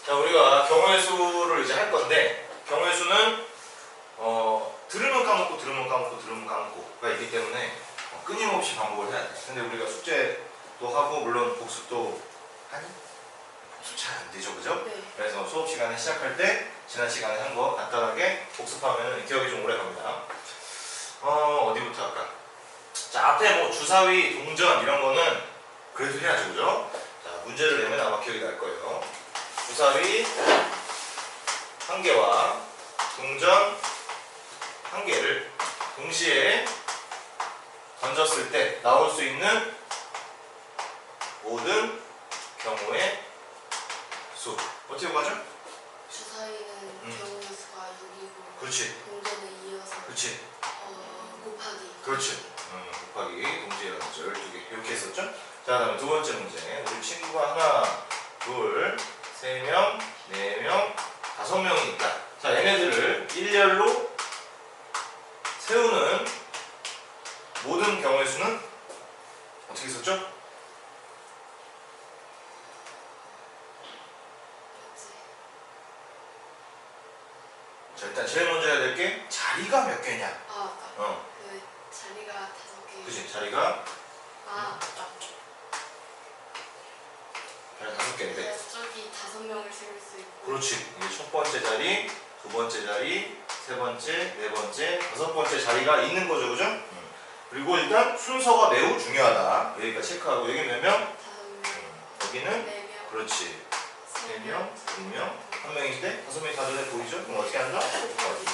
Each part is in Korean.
자, 우리가 경우의 수를 이제 할 건데, 경우의 수는 들으면 까먹고 들으면 까먹고 들으면 까먹고가 있기 때문에 끊임없이 반복을 해야 돼. 근데 우리가 숙제도 하고 물론 복습도 하니? 복습 잘 안 되죠, 그죠? 네. 그래서 수업 시간에 시작할 때 지난 시간에 한 거 간단하게 복습하면 기억이 좀 오래 갑니다. 어디부터 할까? 자, 앞에 뭐 주사위, 동전 이런 거는 그래도 해야죠, 그죠? 자, 문제를 내면 아마 기억이 날 거예요. 주사위 한 개와 동전 한 개를 동시에 던졌을 때 나올 수 있는 모든 경우의 수. 어떻게 보죠? 주사위는 경우의 수가 6이고 그렇지. 동전은 2여서 그렇지. 곱하기. 그렇지. 곱하기 동시에 던져 12개 이렇게 했었죠? 자, 다음에 두 번째 문제. 우리 친구가 하나, 둘, 세 명, 네 명, 5명이 있다. 자, 얘네들을 일렬로 세우는 모든 경우의 수는 어떻게 썼죠? 자, 일단 제일 먼저 해야 될 게 자리가 몇 개냐. 아, 맞다. 그 자리가 5개. 그치, 자리가 맞다. 자리 5개인데. 그래서 저기 5명을 세울 수 있고. 그렇지. 이게 첫 번째 자리, 두 번째 자리, 세 번째, 네 번째, 5번째 자리가 있는 거죠, 그죠? 그리고 일단 순서가 매우 중요하다. 여기까지 체크하고 여기 몇 명? 5명. 여기는 4명. 그렇지. 3명, 2명, 1명인데 5명이 다 눈에 보이죠? 그럼 어떻게 한다? 곱하기.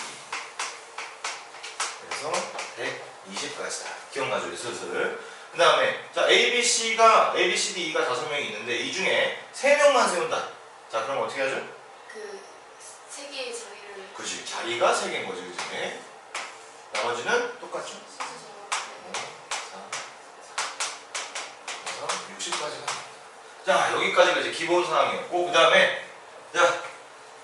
그래서 120까지다. 기억나죠? 이제 슬슬. 그 다음에 자 A, B, C, D, E가 5명이 있는데 이 중에 3명만 세운다. 자, 그럼 어떻게 하죠? 그 3개의 자리를. 그렇지. 자리가 3개인 거지, 그지? 나머지는 똑같죠? 60까지 갑니다. 자, 여기까지가 이제 기본 사항이었고, 그 다음에 자,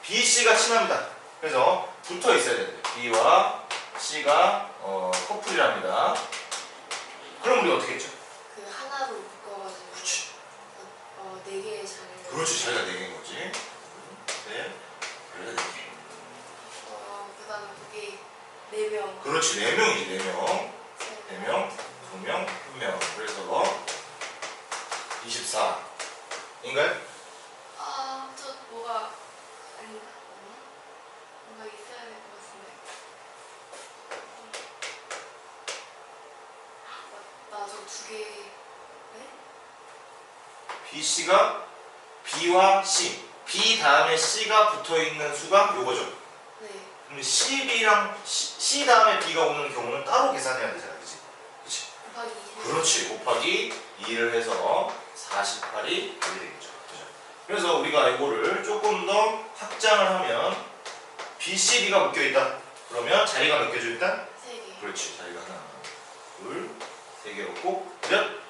B, C가 친합니다. 그래서 붙어 있어야 됩니다. B와 C가 커플이랍니다. 그럼 우리 어떻게 했죠? 그 하나로 묶어가지고. 그렇지. 4개의 자리를. 그렇지. 자리가 4개인 거지. 네. 자리가 4개. 그 다음에 거기 4명. 그렇지. 4명이지, 4명. 4명, 2명, 1명. 그래서 24인가요? 저 뭐가 아닌가? 뭔가 있어야 될 것 같은데. 맞다, 저 2개. 네? B, C가 B와 C. B 다음에 C가 붙어 있는 수가 요거죠. 네. 그럼 C, B랑 C 다음에 B가 오는 경우는 따로 계산해야 되잖아, 그치? 그치? 곱하기 2. 그렇지. 곱하기 2를 해서 48이 되겠죠. 그죠? 그래서 우리가 이거를 조금 더 확장을 하면 B, C, D가 묶여 있다. 그러면 자리가 몇 개죠, 일단? 3개. 그렇지. 자리가 하나, 둘, 3개였고 몇?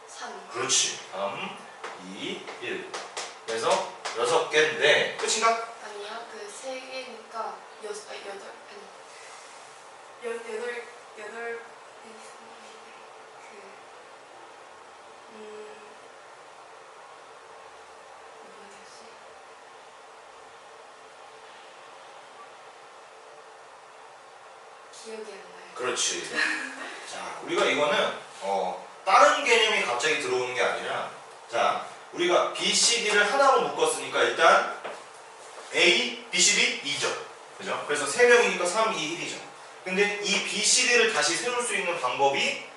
3. 그렇지. 3, 2, 1. 그래서 6개인데 끝인가? 아니요, 그 3개니까 8 뭐였지? 기억이 안 나요. 그렇지. 자, 우리가 이거는 다른 개념이 갑자기 들어오는 게 아니라, 자, 우리가 B, C, D를 하나로 묶었으니까 일단 A, B, C, D 2죠. 그죠? 그래서 3명이니까 3, 2, 1이죠. 근데 이 B, C, D를 다시 세울 수 있는 방법이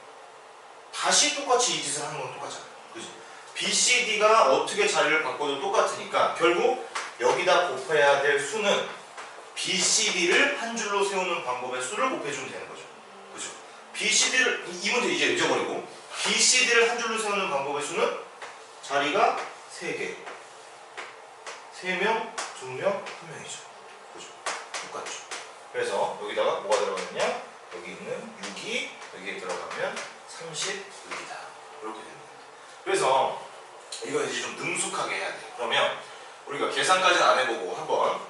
다시 똑같이 이 짓을 하는 건 똑같잖아요. 그죠? B, C, D가 어떻게 자리를 바꿔도 똑같으니까 결국 여기다 곱해야 될 수는 B, C, D를 한 줄로 세우는 방법의 수를 곱해주면 되는 거죠. 그죠? B, C, D를 이 문제 이제 잊어버리고 B, C, D를 한 줄로 세우는 방법의 수는 자리가 3개. 3명, 2명, 1명이죠. 그죠? 똑같죠. 그래서 여기다가 뭐가 들어가느냐? 여기 있는 6이 여기에 들어가면 36이다. 이렇게 됩니다. 그래서 이거 이제 좀 능숙하게 해야 돼. 그러면 우리가 계산까지는 안 해보고 한번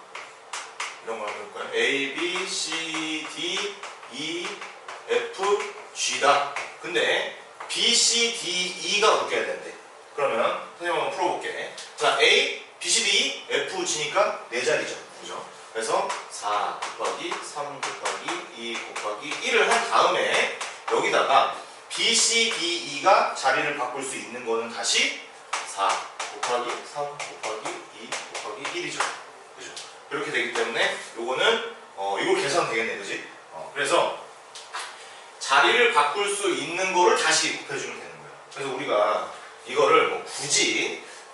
이런 걸 한번 해볼까요? A, B, C, D, E, F, G다. 근데 B, C, D, E가 묶여야 된대. 그러면 선생님 한번 풀어볼게. 자, 자, A, B, C, D, F, G니까 4자리죠. 그죠? 그래서 4 곱하기 3 곱하기 2 곱하기 1을 한 다음에 여기다가 B, C, D, E가 자리를 바꿀 수 있는 거는 다시 4 곱하기 3 곱하기 2 곱하기 1이죠. 그죠? 그렇게 되기 때문에 요거는 이걸 계산하면 되겠네. 그지? 그래서 자리를 바꿀 수 있는 거를 다시 곱해주면 되는 거예요. 그래서 우리가 이거를 뭐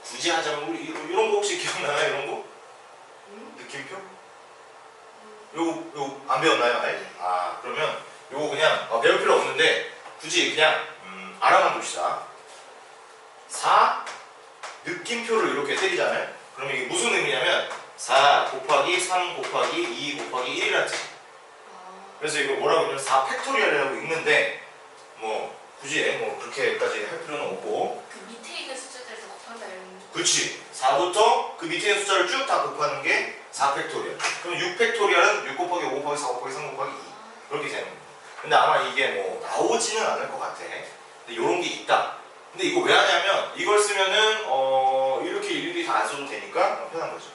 굳이 하자면 우리 이런 거 혹시 기억나나요? 이런 거? 느낌표? 요거 안 배웠나요? 아예? 그러면 요거 그냥 배울 필요 없는데 굳이 그냥 알아만 둡시다. 4 느낌표를 이렇게 때리잖아요. 그러면 이게 무슨 의미냐면 4 곱하기 3 곱하기 2 곱하기 1이라는 뜻이에요. 그래서 이거 뭐라고 하면 4 팩토리얼이라고 읽는데 뭐 굳이 뭐 그렇게까지 할 필요는 없고 그 밑에 있는 숫자들에서 곱한다 이런. 그렇지. 4부터 그 밑에 있는 숫자를 쭉 다 곱하는 게 4 팩토리얼. 그럼 6 팩토리얼은 6 곱하기 5 곱하기 4 곱하기 3 곱하기 2 그렇게 되는 겁니다. 근데 아마 이게 뭐 나오지는 않을 것 같아. 근데 이런 게 있다. 근데 이거 왜 하냐면 이걸 쓰면은 이렇게 일일이 다 안 써도 되니까 편한 거죠.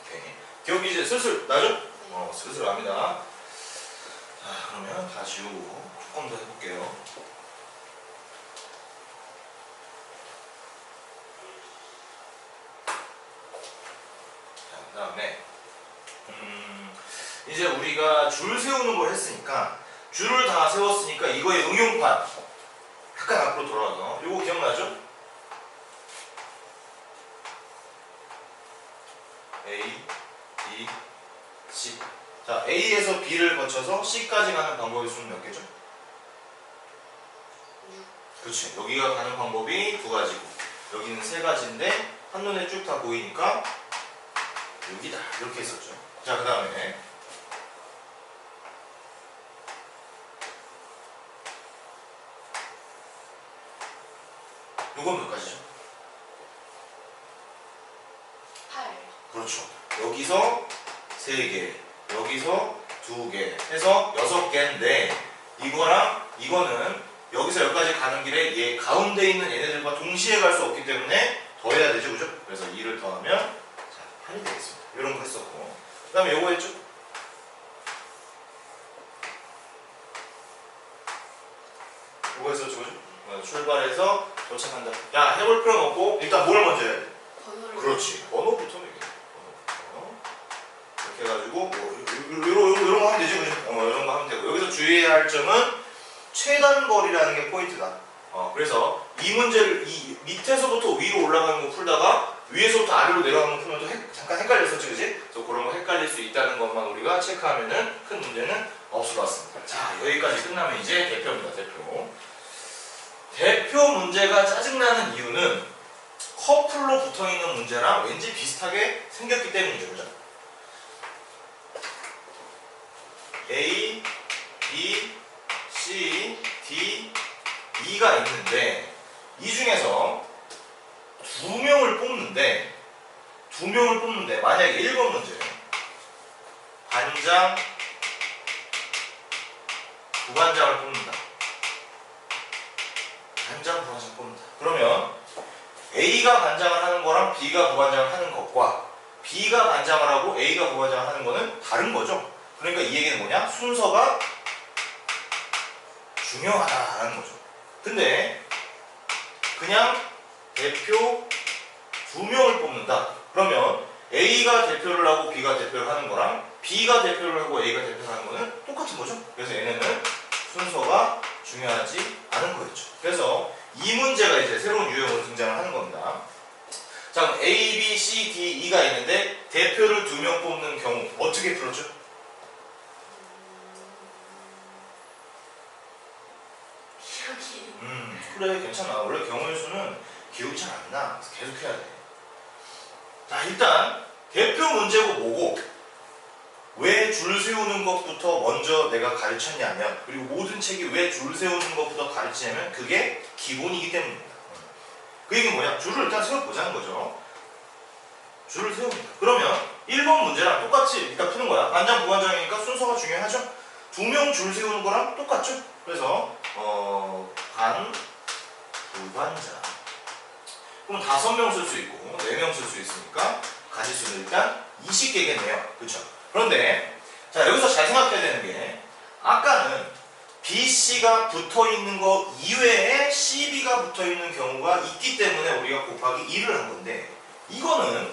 오케이. 기억이 이제 슬슬 나죠? 슬슬 납니다. 자, 그러면 다 지우고 조금 더 해볼게요. 자, 그 다음에 이제 우리가 줄 세우는 걸 했으니까 줄을 다 세웠으니까 이거의 응용판 약간 앞으로 돌아가서 이거 기억나죠? A, B, C. 자, A에서 B를 거쳐서 C까지 가는 방법의 수는 몇 개죠? 6. 그렇지. 여기가 가는 방법이 2가지고 여기는 3가지인데 한눈에 쭉 다 보이니까 여기다 이렇게 했었죠. 자, 그 다음에 요건 몇 가지죠? 8. 그렇죠. 여기서 3개, 여기서 2개 해서 6개인데 이거랑 이거는 여기서 여기까지 가는 길에 얘 가운데 있는 얘네들과 동시에 갈 수 없기 때문에 더해야 되죠. 그죠? 그래서 2를 더하면 자, 8이 되겠습니다. 이런 거 했었고 그 다음에 요거 했죠? 요거 했었죠. 그죠? 출발해서 도착한다. 야, 해볼 필요는 없고 일단 뭘 먼저 해야 돼? 번호를. 그렇지. 번호부터 얘기해. 번호. 이렇게 해가지고 뭐 이런 거 하면 되지. 그죠? 이런 거 하면 되고 여기서 주의해야 할 점은 최단거리라는 게 포인트다. 그래서 이 문제를 이 밑에서부터 위로 올라가는 거 풀다가 위에서부터 아래로 내려가는 거 풀면 또 잠깐 헷갈렸었지, 그지? 그래서 그런 거 헷갈릴 수 있다는 것만 우리가 체크하면은 큰 문제는 없을 것 같습니다. 자, 여기까지 끝나면 이제 대표입니다. 대표. 대표 문제가 짜증나는 이유는 커플로 붙어있는 문제랑 왠지 비슷하게 생겼기 때문이죠. 그죠? A, B, C, D, E가 있는데 이 중에서 2명을 뽑는데 만약에 1번 문제 반장, 부반장을 뽑는다. 반장, 부반장 뽑는다. 그러면 A가 반장을 하는 거랑 B가 부반장을 하는 것과 B가 반장을 하고 A가 부반장을 하는 거는 다른 거죠. 그러니까 이 얘기는 뭐냐? 순서가 중요하다라는 거죠. 근데 그냥 대표 2명을 뽑는다. 그러면 A가 대표를 하고 B가 대표를 하는 거랑 B가 대표를 하고 A가 대표를 하는 거는 똑같은 거죠. 그래서 얘네는 순서가 중요하지 않은 거였죠. 그래서 이 문제가 이제 새로운 유형으로 등장을 하는 겁니다. 자, 그럼 A, B, C, D, E가 있는데 대표를 2명 뽑는 경우 어떻게 풀었죠? 기억이. 그래, 괜찮아. 원래 경우의 수는 기억이 잘 안 나. 그래서 계속 해야 돼. 자, 일단 대표 문제고 뭐고 왜 줄 세우는 것부터 먼저 내가 가르쳤냐면, 그리고 모든 책이 왜 줄 세우는 것부터 가르치냐면 그게 기본이기 때문입니다. 그 얘기는 뭐냐? 줄을 일단 세워보자는 거죠. 줄을 세웁니다. 그러면 1번 문제랑 똑같이 일단 푸는 거야. 반장, 부반장이니까 순서가 중요하죠? 2명 줄 세우는 거랑 똑같죠? 그래서 반, 부반장. 그럼 5명 쓸 수 있고 4명 쓸 수 있으니까 가짓수는 일단 20개겠네요. 그렇죠? 그런데 자 여기서 잘 생각해야 되는 게 아까는 BC가 붙어있는 거 이외에 CB가 붙어있는 경우가 있기 때문에 우리가 곱하기 2를 한 건데 이거는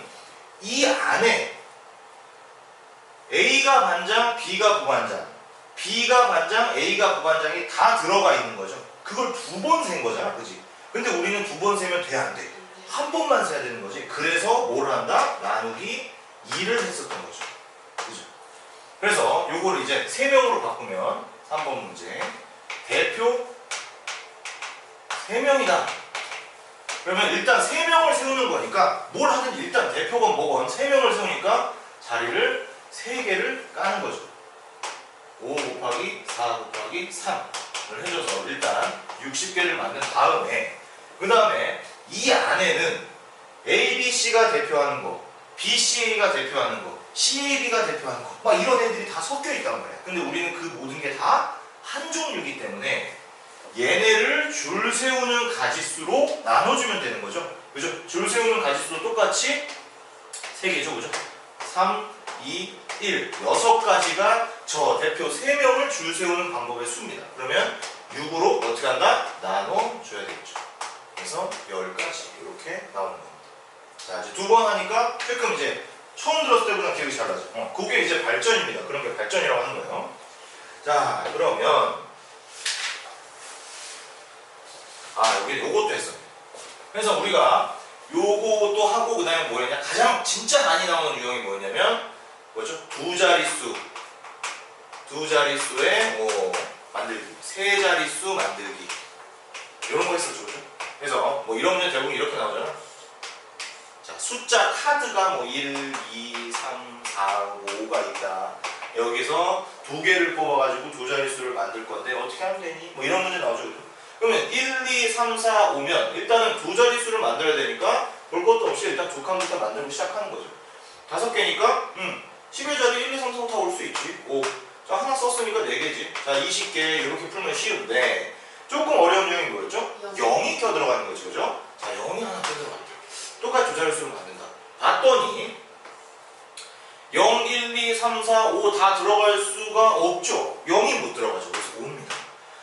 이 안에 A가 반장, B가 부반장, B가 반장, A가 부반장이 다 들어가 있는 거죠. 그걸 2번 센 거잖아, 그지? 근데 우리는 2번 세면 돼, 안 돼? 한 번만 세야 되는 거지. 그래서 뭘 한다? 나누기 2를 했었던 거죠. 그죠? 그래서 요거를 이제 3명으로 바꾸면 3번 문제 대표 3명이다. 그러면 일단 3명을 세우는 거니까 뭘 하든지 일단 대표건 뭐건 3명을 세우니까 자리를 3개를 까는 거죠. 5 곱하기 4 곱하기 3을 해줘서 일단 60개를 만든 다음에 그 다음에 이 안에는 ABC가 대표하는 거, BCA가 대표하는 거, CAB가 대표하는 거 막 이런 애들이 다 섞여 있단 말이야. 근데 우리는 그 모든 게 다 한 종류이기 때문에 얘네를 줄 세우는 가짓수로 나눠주면 되는 거죠. 그죠? 줄 세우는 가짓수도 똑같이 3개죠. 그죠? 3, 2, 1 6가지가 저 대표 3명을 줄 세우는 방법의 수입니다. 그러면 6으로 어떻게 한다? 나눠줘야 되겠죠. 그래서 10가지 이렇게 나오는 겁니다. 자 이제 2번 하니까 조금 이제 처음 들었을 때보다 기억이 잘 나죠. 그게 이제 발전입니다. 그런 게 발전이라고 하는 거예요. 자 그러면 여기 요것도 했어요. 그래서 우리가 요것도 하고 그 다음에 뭐였냐 가장 진짜 많이 나오는 유형이 뭐였냐면 뭐죠? 두 자릿수에 뭐 만들기, 3자릿수 만들기 이런 거 했었죠. 그죠? 그래서 뭐 이런 문제 대부분 이렇게 나오잖아. 자 숫자 카드가 뭐 1, 2, 3, 4, 5가 있다. 여기서 2개를 뽑아가지고 두 자릿수를 만들 건데 어떻게 하면 되니? 뭐 이런 문제 나오죠. 그죠? 그러면 1, 2, 3, 4, 5면 일단은 두 자릿수를 만들어야 되니까 볼 것도 없이 일단 두 칸부터 만들고 시작하는 거죠. 5개니까 10의 자리 1, 2, 3, 4, 5 다 올 수 있지. 5. 자 하나 썼으니까 4개지. 자 20개 이렇게 풀면 쉬운데 조금 어려운 유형이 뭐였죠? 0이 껴들어가는 거죠. 그죠? 자 0이 하나 껴들어간다. 똑같이 두 자릿수를 만든다. 봤더니 0, 1, 2, 3, 4, 5 다 들어갈 수가 없죠. 0이 못 들어가죠. 그래서 5입니다.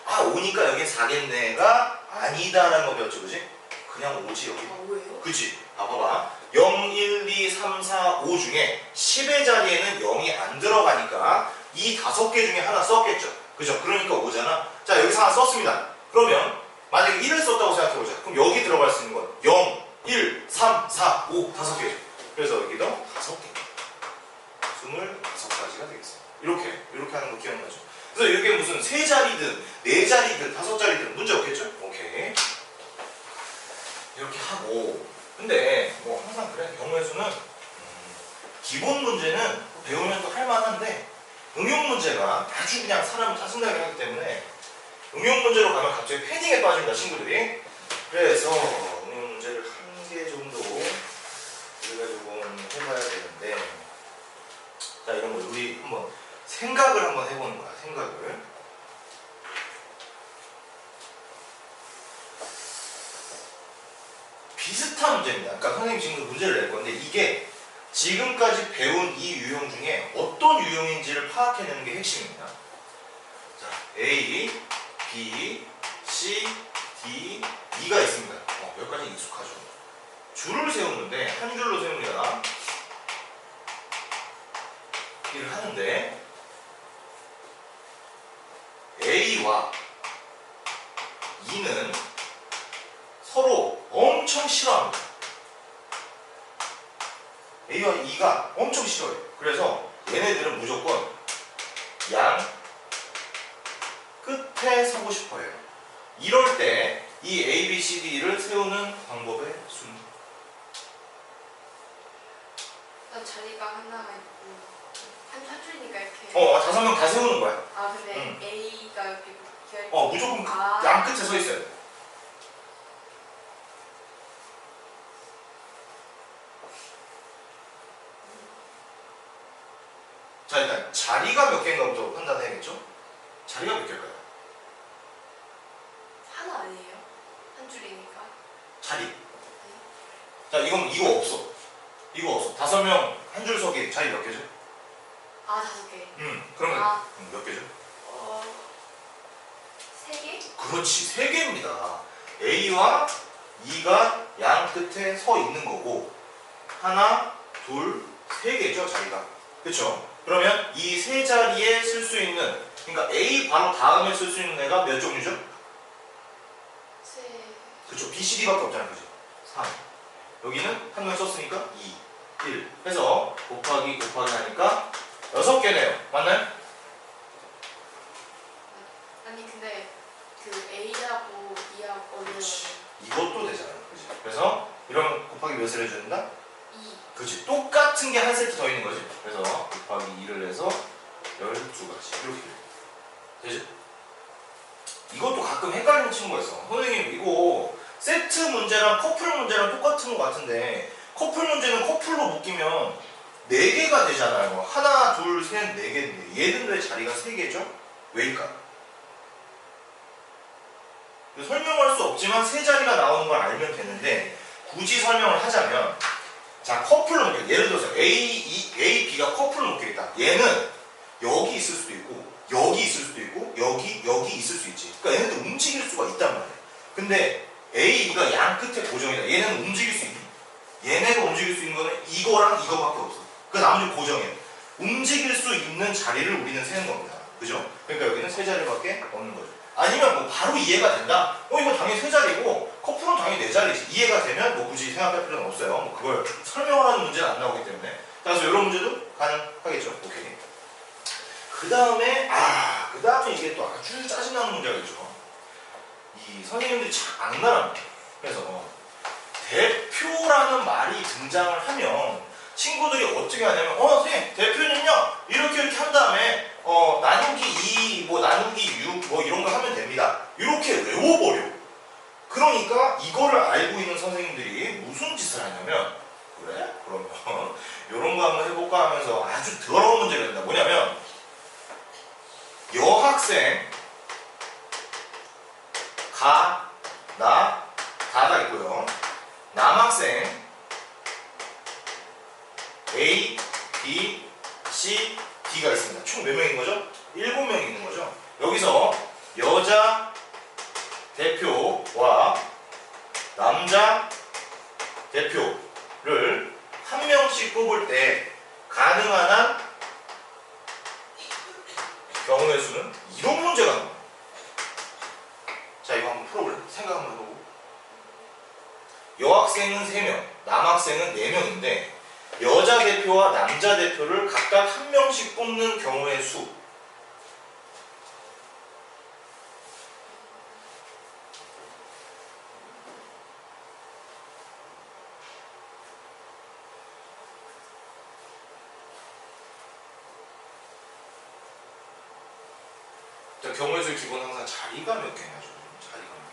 5니까 여긴 4겠네가 아니다라는 거 배웠죠. 그지? 그냥 5지 여기. 왜요? 그치? 봐봐. 0, 1, 2, 3, 4, 5 중에 10의 자리에는 0이 안 들어가니까 이 5개 중에 하나 썼겠죠. 그죠? 그러니까 5잖아. 자 여기서 하나 썼습니다. 그러면 만약에 1을 썼다고 생각해보자. 그럼 여기 들어갈 수 있는 건 0, 1, 3, 4, 5 5개죠. 그래서 여기도 5개 25가지가 되겠습니다. 이렇게 하는 거 기억나죠? 그래서 이게 무슨 3자리든 4자리든 5자리든 문제 없겠죠? 오케이. 이렇게 하고 근데 뭐 항상 그래. 경우의 수는 기본 문제는 배우면 또 할만한데 응용 문제가 아주 그냥 사람을 짜증나게 하기 때문에 응용 문제로 가면 갑자기 패닉에 빠집니다. 친구들이. 그래서 응용 문제를 1개 정도 우리가 조금 해봐야 되는데 자 이런 거 우리 한번 생각을 한번 해보는 거야. 생각을. 비슷한 문제입니다. 그러니까 선생님이 지금 문제를 낼 건데 이게 지금까지 배운 이 유형 중에 어떤 유형인지를 파악해내는 게 핵심입니다. 자, A, B, C, D, E가 있습니다. 여기까지 익숙하죠. 줄을 세우는데 한 줄로 세웁니다. 이를 하는데 A와 E는 서로 엄청 싫어합니다. A와 E가 엄청 싫어해요. 그래서 얘네들은 무조건 양 끝에 서고 싶어해요. 이럴 때 이 A, B, C, D를 세우는 방법의 순. 난 자리가 하나가 있고 한 줄이니까 이렇게. 5명 다 세우는 거야. 근데 A가 이렇게 무조건 양 끝에 서 있어요. 자 일단 자리가 몇 개인가부터 판단해야겠죠? 자리가 몇 개일까요? 하나 아니에요? 한 줄이니까. 자리. 자, 이거 없어. 이거 없어. 5명 한 줄 서기 자리 몇 개죠? 아, 5개. 그러면 아. 몇 개죠? 3개? 그렇지, 3개입니다. A와 E가 양 끝에 서 있는 거고 하나, 둘, 3개죠 자리가. 그쵸? 그러면 이 세 자리에 쓸 수 있는, 그러니까 A 바로 다음에 쓸 수 있는 애가 몇 종류죠? 그쵸, B, C, D밖에 없잖아요. 그죠? 3. 여기는 한 명 썼으니까 2, 1 해서 곱하기 하니까 6개네요. 맞나요? 아니, 근데 그 A하고 E하고 어디로 이것도 되잖아요. 그치? 그래서 이런 곱하기 몇을 해줘야 된다? 2. 그치, 똑같은 게 한 세트 더 있는 거지. 그래서 곱하기 2를 해서 12가지 이렇게 되죠? 이것도 가끔 헷갈리는 친구가 있어. 선생님 이거 세트 문제랑 커플 문제랑 똑같은 것 같은데 커플 문제는 커플로 묶이면 4개가 되잖아요. 하나, 둘, 셋, 4개인데 얘는 왜 자리가 3개죠? 왜일까? 설명할 수 없지만 세 자리가 나오는 걸 알면 되는데 굳이 설명을 하자면, 자, 커플로 묶여. 예를 들어서 A, B가 커플로 묶여있다. 얘는 여기 있을 수도 있고 여기 있을 수도 있고 여기 있을 수 있지. 그러니까 얘네들 움직일 수가 있단 말이야. 근데 A, B가 양 끝에 고정이다. 얘는 움직일 수 있니? 얘네가 움직일 수 있는 거는 이거랑 이거밖에 없어. 그 나머지 고정이야. 움직일 수 있는 자리를 우리는 세는 겁니다. 그죠? 그러니까 여기는 세 자리밖에 없는 거죠. 아니면 뭐 바로 이해가 된다? 이거 당연히 세 자리고 커플은 당연히 4자리지. 이해가 되면 뭐 굳이 생각할 필요는 없어요. 뭐 그걸 설명하는 문제는 안 나오기 때문에. 그래서 이런 문제도 가능하겠죠. 오케이. 그 다음에 이게 또 아주 짜증나는 문제가 있죠. 이 선생님들이 참 악랄합니다. 그래서 대표라는 말이 등장을 하면 친구들이 어떻게 하냐면 선생님 대표는요 이렇게 한 다음에 나누기 2, 뭐 나누기 6, 뭐 이런 거 하면 됩니다. 이렇게 외워버려. 그러니까 이거를 알고 있는 선생님들이 무슨 짓을 하냐면, 그래? 그러면 이런 거 한번 해볼까 하면서 아주 더러운 문제가 된다. 뭐냐면 여학생 다가 있고요. 남학생 A, B, C, D가 있습니다. 총 몇 명인 거죠? 7명이 있는 거죠. 여기서 여자 대표와 남자 대표를 한 명씩 뽑을 때 가능한 한 경우의 수는 이런 문제가 나와요. 자, 이거 한번 풀어볼래? 생각 한번 해보고. 여학생은 3명, 남학생은 4명인데 여자 대표와 남자 대표를 각각 한 명씩 뽑는 경우의 수. 자, 경우의 수 기본 항상 자리가 몇 개냐 죠. 자리가 몇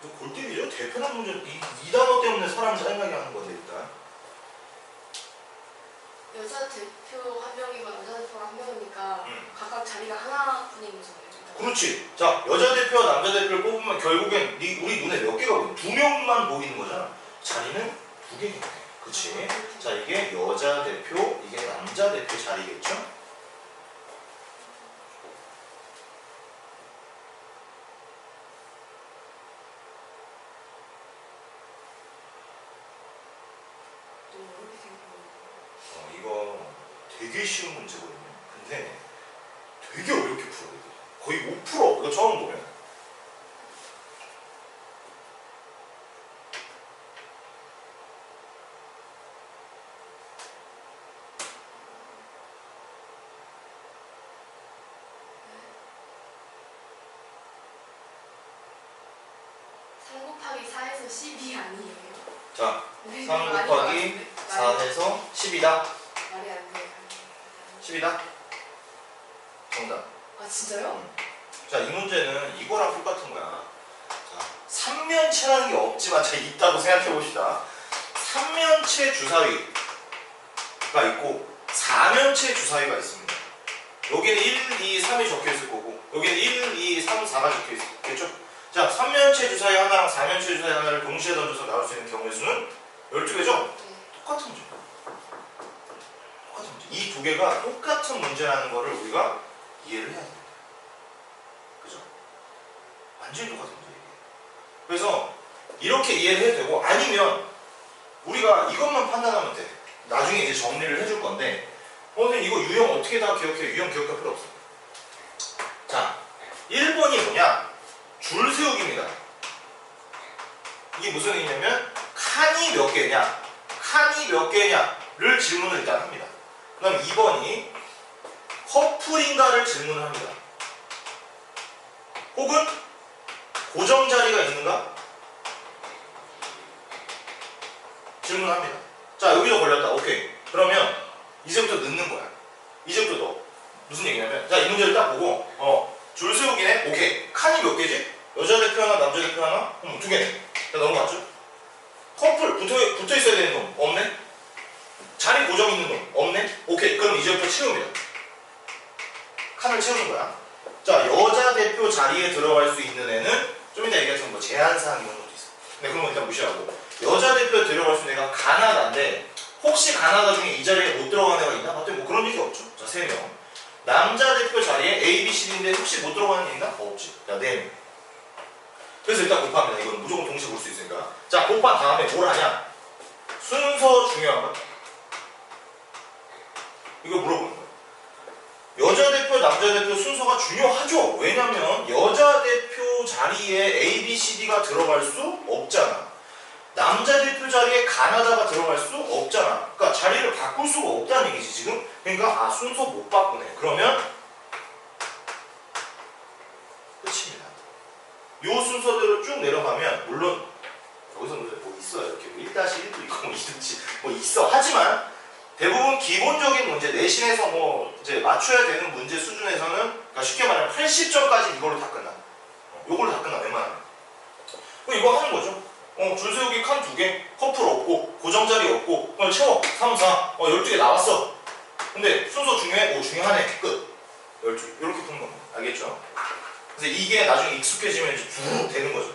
개. 골 때리죠? 대표란 문제 이 단어 때문에 사람을 짜증나게 하는 건데 일단. 여자 대표 한 명이고 남자 대표 한 명이니까 각각 자리가 하나뿐인 거잖아요. 그렇지. 자, 여자 대표와 남자 대표를 뽑으면 결국엔 우리 눈에 몇 개가 보이는? 2명만 보이는 거잖아. 자리는 2개겠네. 그치? 자, 이게 여자 대표, 이게 남자 대표 자리겠죠? 이거 되게 쉬운 문제거든요. 근데 되게 어렵게 풀어요. 거의 못 풀어. 이거 처음 보면. 곱하기 4에서 10이 아니에요. 자, 3 곱하기 4에서 10이다. 말이 안 돼. 10이다. 정답. 아, 진짜요? 자, 이 문제는 이거랑 똑같은 거야. 자, 삼면체라는 게 없지만 자, 있다고 생각해 봅시다. 삼면체 주사위가 있고 사면체 주사위가 있습니다. 여기는 1, 2, 3이 적혀 있을 거고 여기는 1, 2, 3, 4가 적혀 있겠죠? 자, 3면체 주사위 하나랑 4면체 주사위 하나를 동시에 던져서 나올 수 있는 경우의 수는 12개죠? 똑같은 문제. 똑같은 문제. 이 두 개가 똑같은 문제라는 거를 우리가 이해를 해야 됩니다. 그죠? 완전히 똑같은 문제예요. 그래서 이렇게 이해를 해도 되고 아니면 우리가 이것만 판단하면 돼. 나중에 이제 정리를 해줄 건데 선생님 이거 유형 어떻게 다 기억해? 유형 기억할 필요 없어. 자, 1번이 뭐냐? 줄 세우기입니다. 이게 무슨 의미냐면 칸이 몇 개냐? 칸이 몇 개냐를 질문을 일단 합니다. 그 다음 2번이 커플인가를 질문을 합니다. 혹은 고정 자리가 있는가? 질문합니다. 자, 여기서 걸렸다. 오케이. 그러면 이제부터 넣는 거야. 이제부터 넣어. 무슨 얘기냐면 자, 이 문제를 딱 보고 줄 세우기네. 오케이. 칸이 몇 개지? 여자 대표 하나, 남자 대표 하나? 두 개네. 자, 넘어갔죠? 커플 붙어 있어야 되는 놈 없네? 자리 고정 있는 놈 없네? 오케이. 그럼 이제부터 채웁니다. 칸을 채우는 거야. 자, 여자 대표 자리에 들어갈 수 있는 애는 좀 이따 얘기하지만 뭐 제한사항 이런 것도 있어. 근데 그런 거 일단 무시하고 여자 대표에 들어갈 수 있는 애가 가나다인데 혹시 가나다 중에 이 자리에 못 들어가는 애가 있나? 봤더니 뭐 그런 얘기 없죠. 자, 3명. 남자 대표 자리에 A, B, C, D인데 혹시 못 들어가는 애 있나? 없지. 자, 4명. 그래서 일단 곱합니다. 이건 무조건 동시에 볼 수 있으니까. 자, 곱한 다음에 뭘 하냐? 순서 중요한가? 이거 물어보는 거예요. 여자 대표, 남자 대표 순서가 중요하죠. 왜냐면 여자 대표 자리에 A, B, C, D가 들어갈 수 없잖아. 남자 대표 자리에 가나다가 들어갈 수 없잖아. 그러니까 자리를 바꿀 수가 없다는 얘기지 지금. 그러니까 순서 못 바꾸네. 그러면 끝입니다. 요 순서대로 쭉 내려가면 물론 여기서 뭐 있어요. 이렇게 뭐 1-1도 있고 뭐 2든지 뭐 있어. 하지만 대부분 기본적인 문제 내신에서 뭐 이제 맞춰야 되는 문제 수준에서는 그러니까 쉽게 말하면 80점까지 이걸로 다 끝나. 요걸로 다 끝나. 웬만하면. 그럼 이거 하는 거죠. 줄 세우기 칸 2개, 커플 없고, 고정자리 없고, 그걸 채워. 3, 4, 12개 나왔어. 근데 순서 중요해? 중요하네. 끝. 12개. 이렇게 푸는 겁니다. 알겠죠? 그래서 이게 나중에 익숙해지면 이제 쭉 되는 거죠.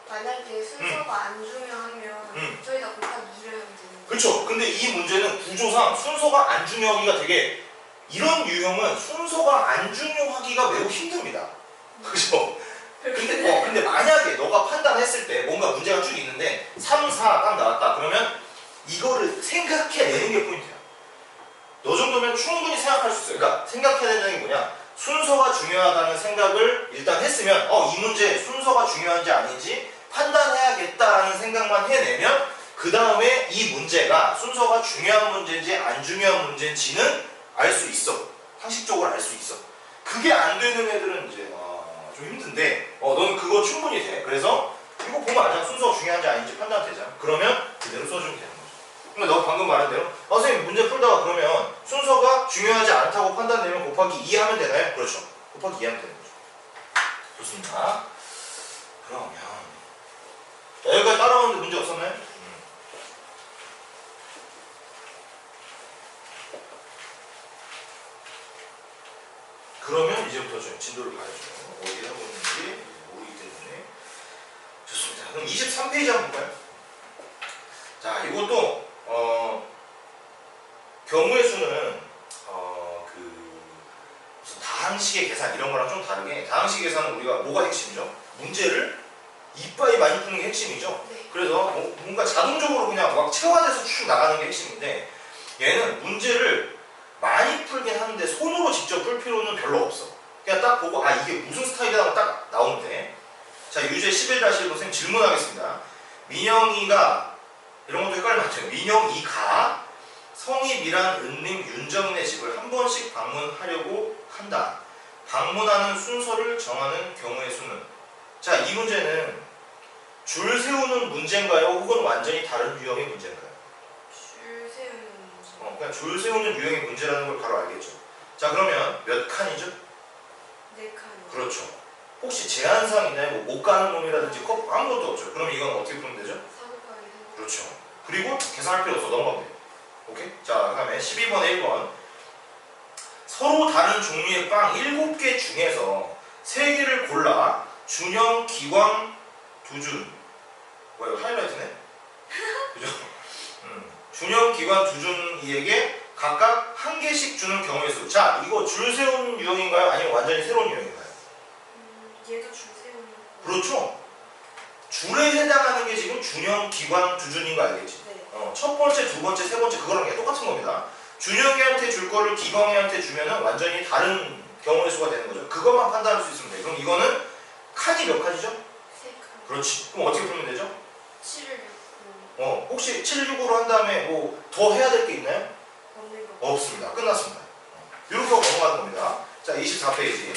만약에 순서가 안 중요하면 저희가 곱하기 2를 하면 되는 거예요. 그렇죠. 근데 이 문제는 구조상 순서가 안 중요하기가 되게 이런 유형은 순서가 안 중요하기가 매우 힘듭니다. 그죠? 근데 만약에 너가 판단했을 때 뭔가 문제가 쭉 있는데 3, 4 딱 나왔다. 그러면 이거를 생각해내는 게 포인트야. 너 정도면 충분히 생각할 수 있어요. 그러니까 생각해야 되는 게 뭐냐? 순서가 중요하다는 생각을 일단 했으면 이 문제 순서가 중요한지 아닌지 판단해야겠다라는 생각만 해내면 그 다음에 이 문제가 순서가 중요한 문제인지 안 중요한 문제인지는 알 수 있어. 상식적으로 알 수 있어. 그게 안 되는 애들은 이제 좀 힘든데 너는 그거 충분히 돼. 그래서 이거 보면 알잖아. 순서가 중요한지 아닌지 판단되잖아. 그러면 그대로 써주면 되는 거죠. 그러니까 너 방금 말한 대로 선생님 문제 풀다가 그러면 순서가 중요하지 않다고 판단되면 곱하기 2 하면 되나요? 그렇죠. 곱하기 2 하면 되는 거죠. 좋습니다. 그러면 자, 여기까지 따라오는데 문제 없었나요? 그러면 이제부터 좀 진도를 봐야죠. 어디 하고 있는지 모르기 때문에. 좋습니다. 그럼 23페이지 한번 볼까요? 자, 이것도 경우의 수는 무슨 다항식의 계산 이런 거랑 좀 다르게 다항식 계산은 우리가 뭐가 핵심이죠? 문제를 이빠이 많이 푸는 게 핵심이죠. 네. 그래서 뭔가 자동적으로 그냥 막 체화돼서 쭉 나가는 게 핵심인데 얘는 문제를 많이 풀긴 하는데 손으로 직접 풀 필요는 별로 없어. 그냥 딱 보고 이게 무슨 스타일이라고 딱 나오면 돼. 자, 유제 11-1 선생님 질문하겠습니다. 민영이가 이런 것도 헷갈리면 안 돼요. 민영이가 성희미란 은님 윤정인의 집을 한 번씩 방문하려고 한다. 방문하는 순서를 정하는 경우의 수는? 자, 이 문제는 줄 세우는 문제인가요? 혹은 완전히 다른 유형의 문제인가요? 줄 세우는 문제. 그냥 줄 세우는 유형의 문제라는 걸 바로 알겠죠. 자, 그러면 몇 칸이죠? 4칸. 그렇죠. 혹시 제한사항 있나요? 뭐 못 가는 놈이라든지 아무것도 없죠. 그럼 이건 어떻게 풀면 되죠? 4곱하기 3. 그렇죠. 그리고 계산할 필요 없어. 넘어가면 돼요. 오케이? 자, 그 다음에 12번에 1번. 서로 다른 종류의 빵 7개 중에서 3개를 골라 준형, 기광, 두준. 뭐야 이거 하이라이트네? 그죠? 준형, 기광, 두준이에게 각각 1개씩 주는 경우의 수. 자, 이거 줄 세운 유형인가요? 아니면 완전히 새로운 유형인가요? 얘도 줄 세우는. 그렇죠. 줄에 해당하는 게 지금 준형, 기광, 두준인 거 알겠지? 네. 첫 번째, 두 번째, 세 번째 그거랑 그냥 똑같은 겁니다. 준형이한테 줄 거를 기광이한테 주면은 완전히 다른 경우의 수가 되는 거죠. 그것만 판단할 수 있으면 돼요. 그럼 이거는 칸이 몇 칸이죠? 3칸. 그렇지. 그럼 어떻게 풀면 되죠? 7을 6. 혹시 7, 6으로 한 다음에 뭐 더 해야 될 게 있나요? 없는 거. 없습니다. 끝났습니다. 이렇게 하고 넘어가는 겁니다. 자, 24페이지.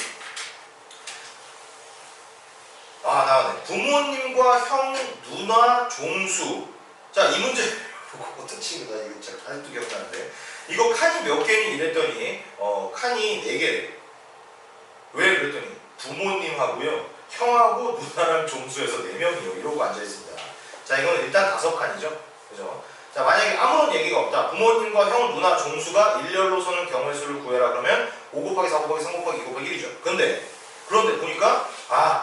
아, 나왔네. 부모님과 형, 누나, 종수. 자, 이 문제 어떤 친구다. 이거 진짜 아직도 기억나는데. 이거 칸이 몇 개니 이랬더니 칸이 4개래. 왜 그랬더니 부모님하고요, 형하고 누나랑 종수에서 4명이요. 이러고 앉아있습니다. 자, 이거는 일단 5칸이죠. 그죠? 자, 만약에 아무런 얘기가 없다. 부모님과 형, 누나, 종수가 일렬로 서는 경우의 수를 구해라. 그러면 5 곱하기 4 곱하기 3 곱하기 2 곱하기 1이죠. 그런데 보니까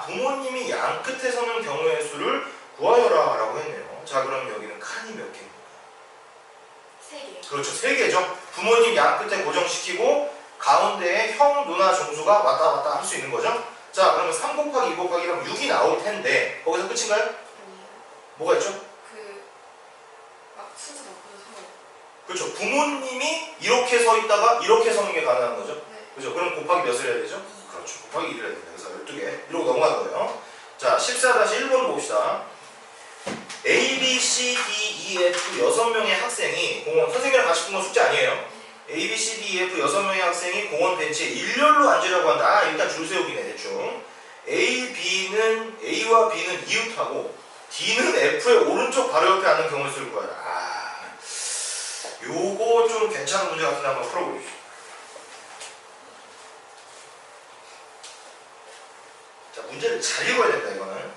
부모님이 양 끝에 서는 경우의 수를 구하여라 라고 했네요. 자, 그럼 여기는 칸이 몇 개입니까? 3개. 그렇죠. 3개죠. 부모님 양 끝에 고정시키고 가운데에 형, 누나, 종수가 왔다 갔다 할 수 있는 거죠. 자, 그러면 3 곱하기 2 곱하기 1하면 6이 나올 텐데 거기서 끝인가요? 아니에요. 뭐가 있죠? 막 순서 바꿔서 서요. 그렇죠. 부모님이 이렇게 서 있다가 이렇게 서는 게 가능한 거죠. 네. 그죠? 그럼 곱하기 몇을 해야 되죠? 그렇죠. 곱하기 1을 해야 됩니다. 그래서 12개. 이러고 넘어가는 거예요. 자, 14-1번 봅시다. A, B, C, D, E, F 6명의 학생이 공원, 선생님이랑 같이 푼 건 숙제 아니에요. A, B, C, D, E, F 6명의 학생이 공원 벤치에 일렬로 앉으려고 한다. 일단 줄 세우기네, 대충. A와 B는 이웃하고 D는 F의 오른쪽 바로 옆에 앉는 경우를 쓸 거야. 요거 좀 괜찮은 문제 같은데 한번 풀어보십시오. 자, 문제를 잘 읽어야 된다, 이거는.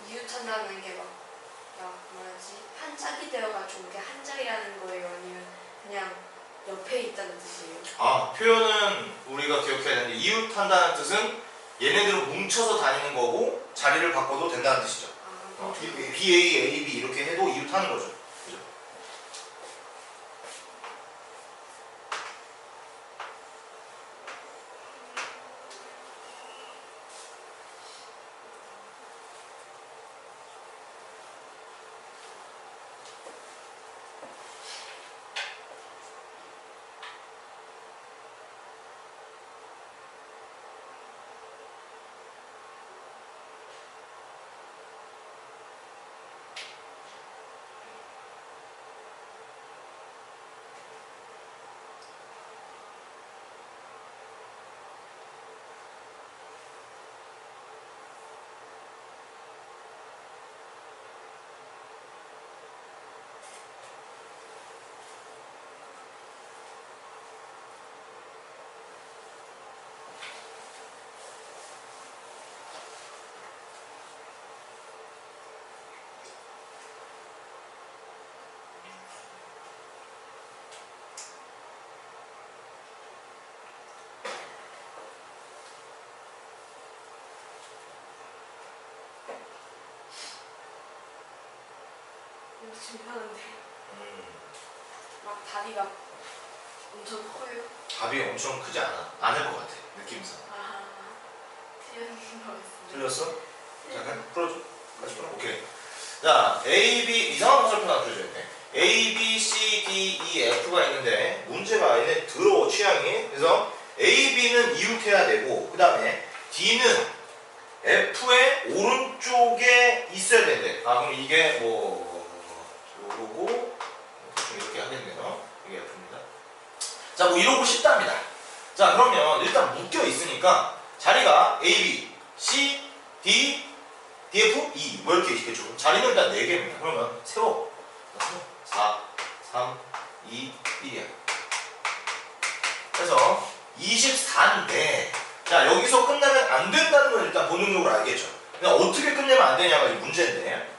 이웃한다는 게 막 뭐라지? 한 짝이 되어가지고 이게 한 짝이라는 거예요? 아니면 그냥 옆에 있다는 뜻이에요? 표현은 우리가 기억해야 되는데 이웃한다는 뜻은 얘네들은 뭉쳐서 다니는 거고 자리를 바꿔도 된다는 뜻이죠. BA, AB 이렇게 해도 이웃하는 거죠. 그죠? 지금 하는데 막 다리가 엄청 커요. 답이 엄청 크지 않을 것 같아. 느낌상. 틀린 거 같습니다. 틀렸어? 잠깐 풀어줘. 같이 풀어. 오케이. 자, A, B 이상한 화살표 하나 그려줘야돼. A, B, C, D, E, F가 있는데 문제가 얘네 더러워 취향이. 그래서 A, B는 이웃해야 되고 그 다음에 D는 F의 오른쪽에 있어야 되는데 그럼 이게 요거고 대충 이렇게 하겠네요. 이게 F입니다. 자, 이러고 싶답니다. 자, 그러면 일단 묶여 있으니까 자리가 A, B, C, D, DF, E 이렇게 있겠죠. 자리는 일단 4개입니다. 그러면 세워. 4, 3, 2, 1이야. 그래서 24인데 자, 여기서 끝나면 안 된다는 건 일단 본능적으로 알겠죠. 그냥 어떻게 끝내면 안 되냐가 이제 문제인데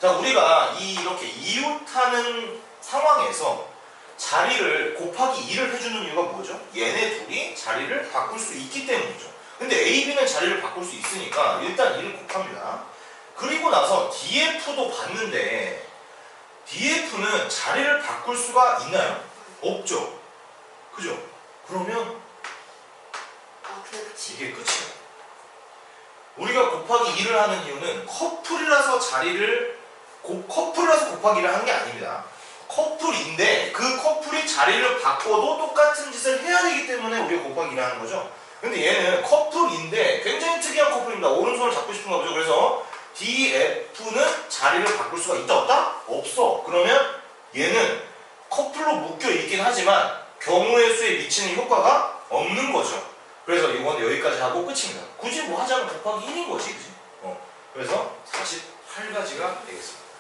자, 우리가 이렇게 이웃하는 상황에서 자리를 곱하기 2를 해주는 이유가 뭐죠? 얘네 둘이 자리를 바꿀 수 있기 때문이죠. 근데 A, B는 자리를 바꿀 수 있으니까 일단 2를 곱합니다. 그리고 나서 DF도 봤는데 DF는 자리를 바꿀 수가 있나요? 없죠. 그죠? 그러면 이게 끝이에요. 우리가 곱하기 2를 하는 이유는 커플이라서 커플이라서 곱하기 2를 하는 게 아닙니다. 커플인데 그 커플이 자리를 바꿔도 똑같은 짓을 해야 되기 때문에 우리가 곱하기 2를 하는 거죠. 근데 얘는 커플인데 굉장히 특이한 커플입니다. 오른손을 잡고 싶은가 보죠. 그래서 DF는 자리를 바꿀 수가 있다 없다? 없어. 그러면 얘는 커플로 묶여 있긴 하지만 경우의 수에 미치는 효과가 없는 거죠. 그래서 이건 여기까지 하고 끝입니다. 굳이 하자면 곱하기 1인 거지, 그지? 그래서 48가지가 되겠습니다.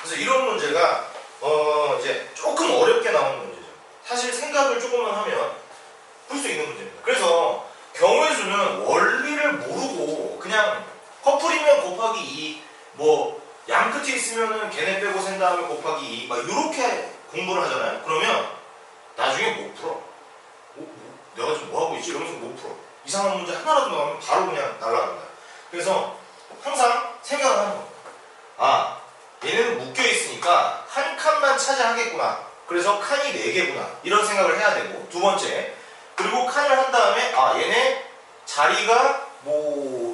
그래서 이런 문제가 이제 조금 어렵게 나오는 문제죠. 사실 생각을 조금만 하면 풀 수 있는 문제입니다. 그래서 경우의 수는 원리를 모르고 그냥 커플이면 곱하기 2, 양 끝에 있으면은 걔네 빼고 센 다음에 곱하기 2, 이렇게 공부를 하잖아요. 그러면 나중에 못 풀어. 내가 지금 뭐 하고 있지? 이러면서 못 풀어. 이상한 문제 하나라도 나오면 바로 그냥 날아간다. 그래서 항상 생각을 하는 겁니다. 얘네는 묶여 있으니까 한 칸만 차지하겠구나. 그래서 칸이 4개구나. 이런 생각을 해야 되고, 두 번째, 그리고 칸을 한 다음에 얘네 자리가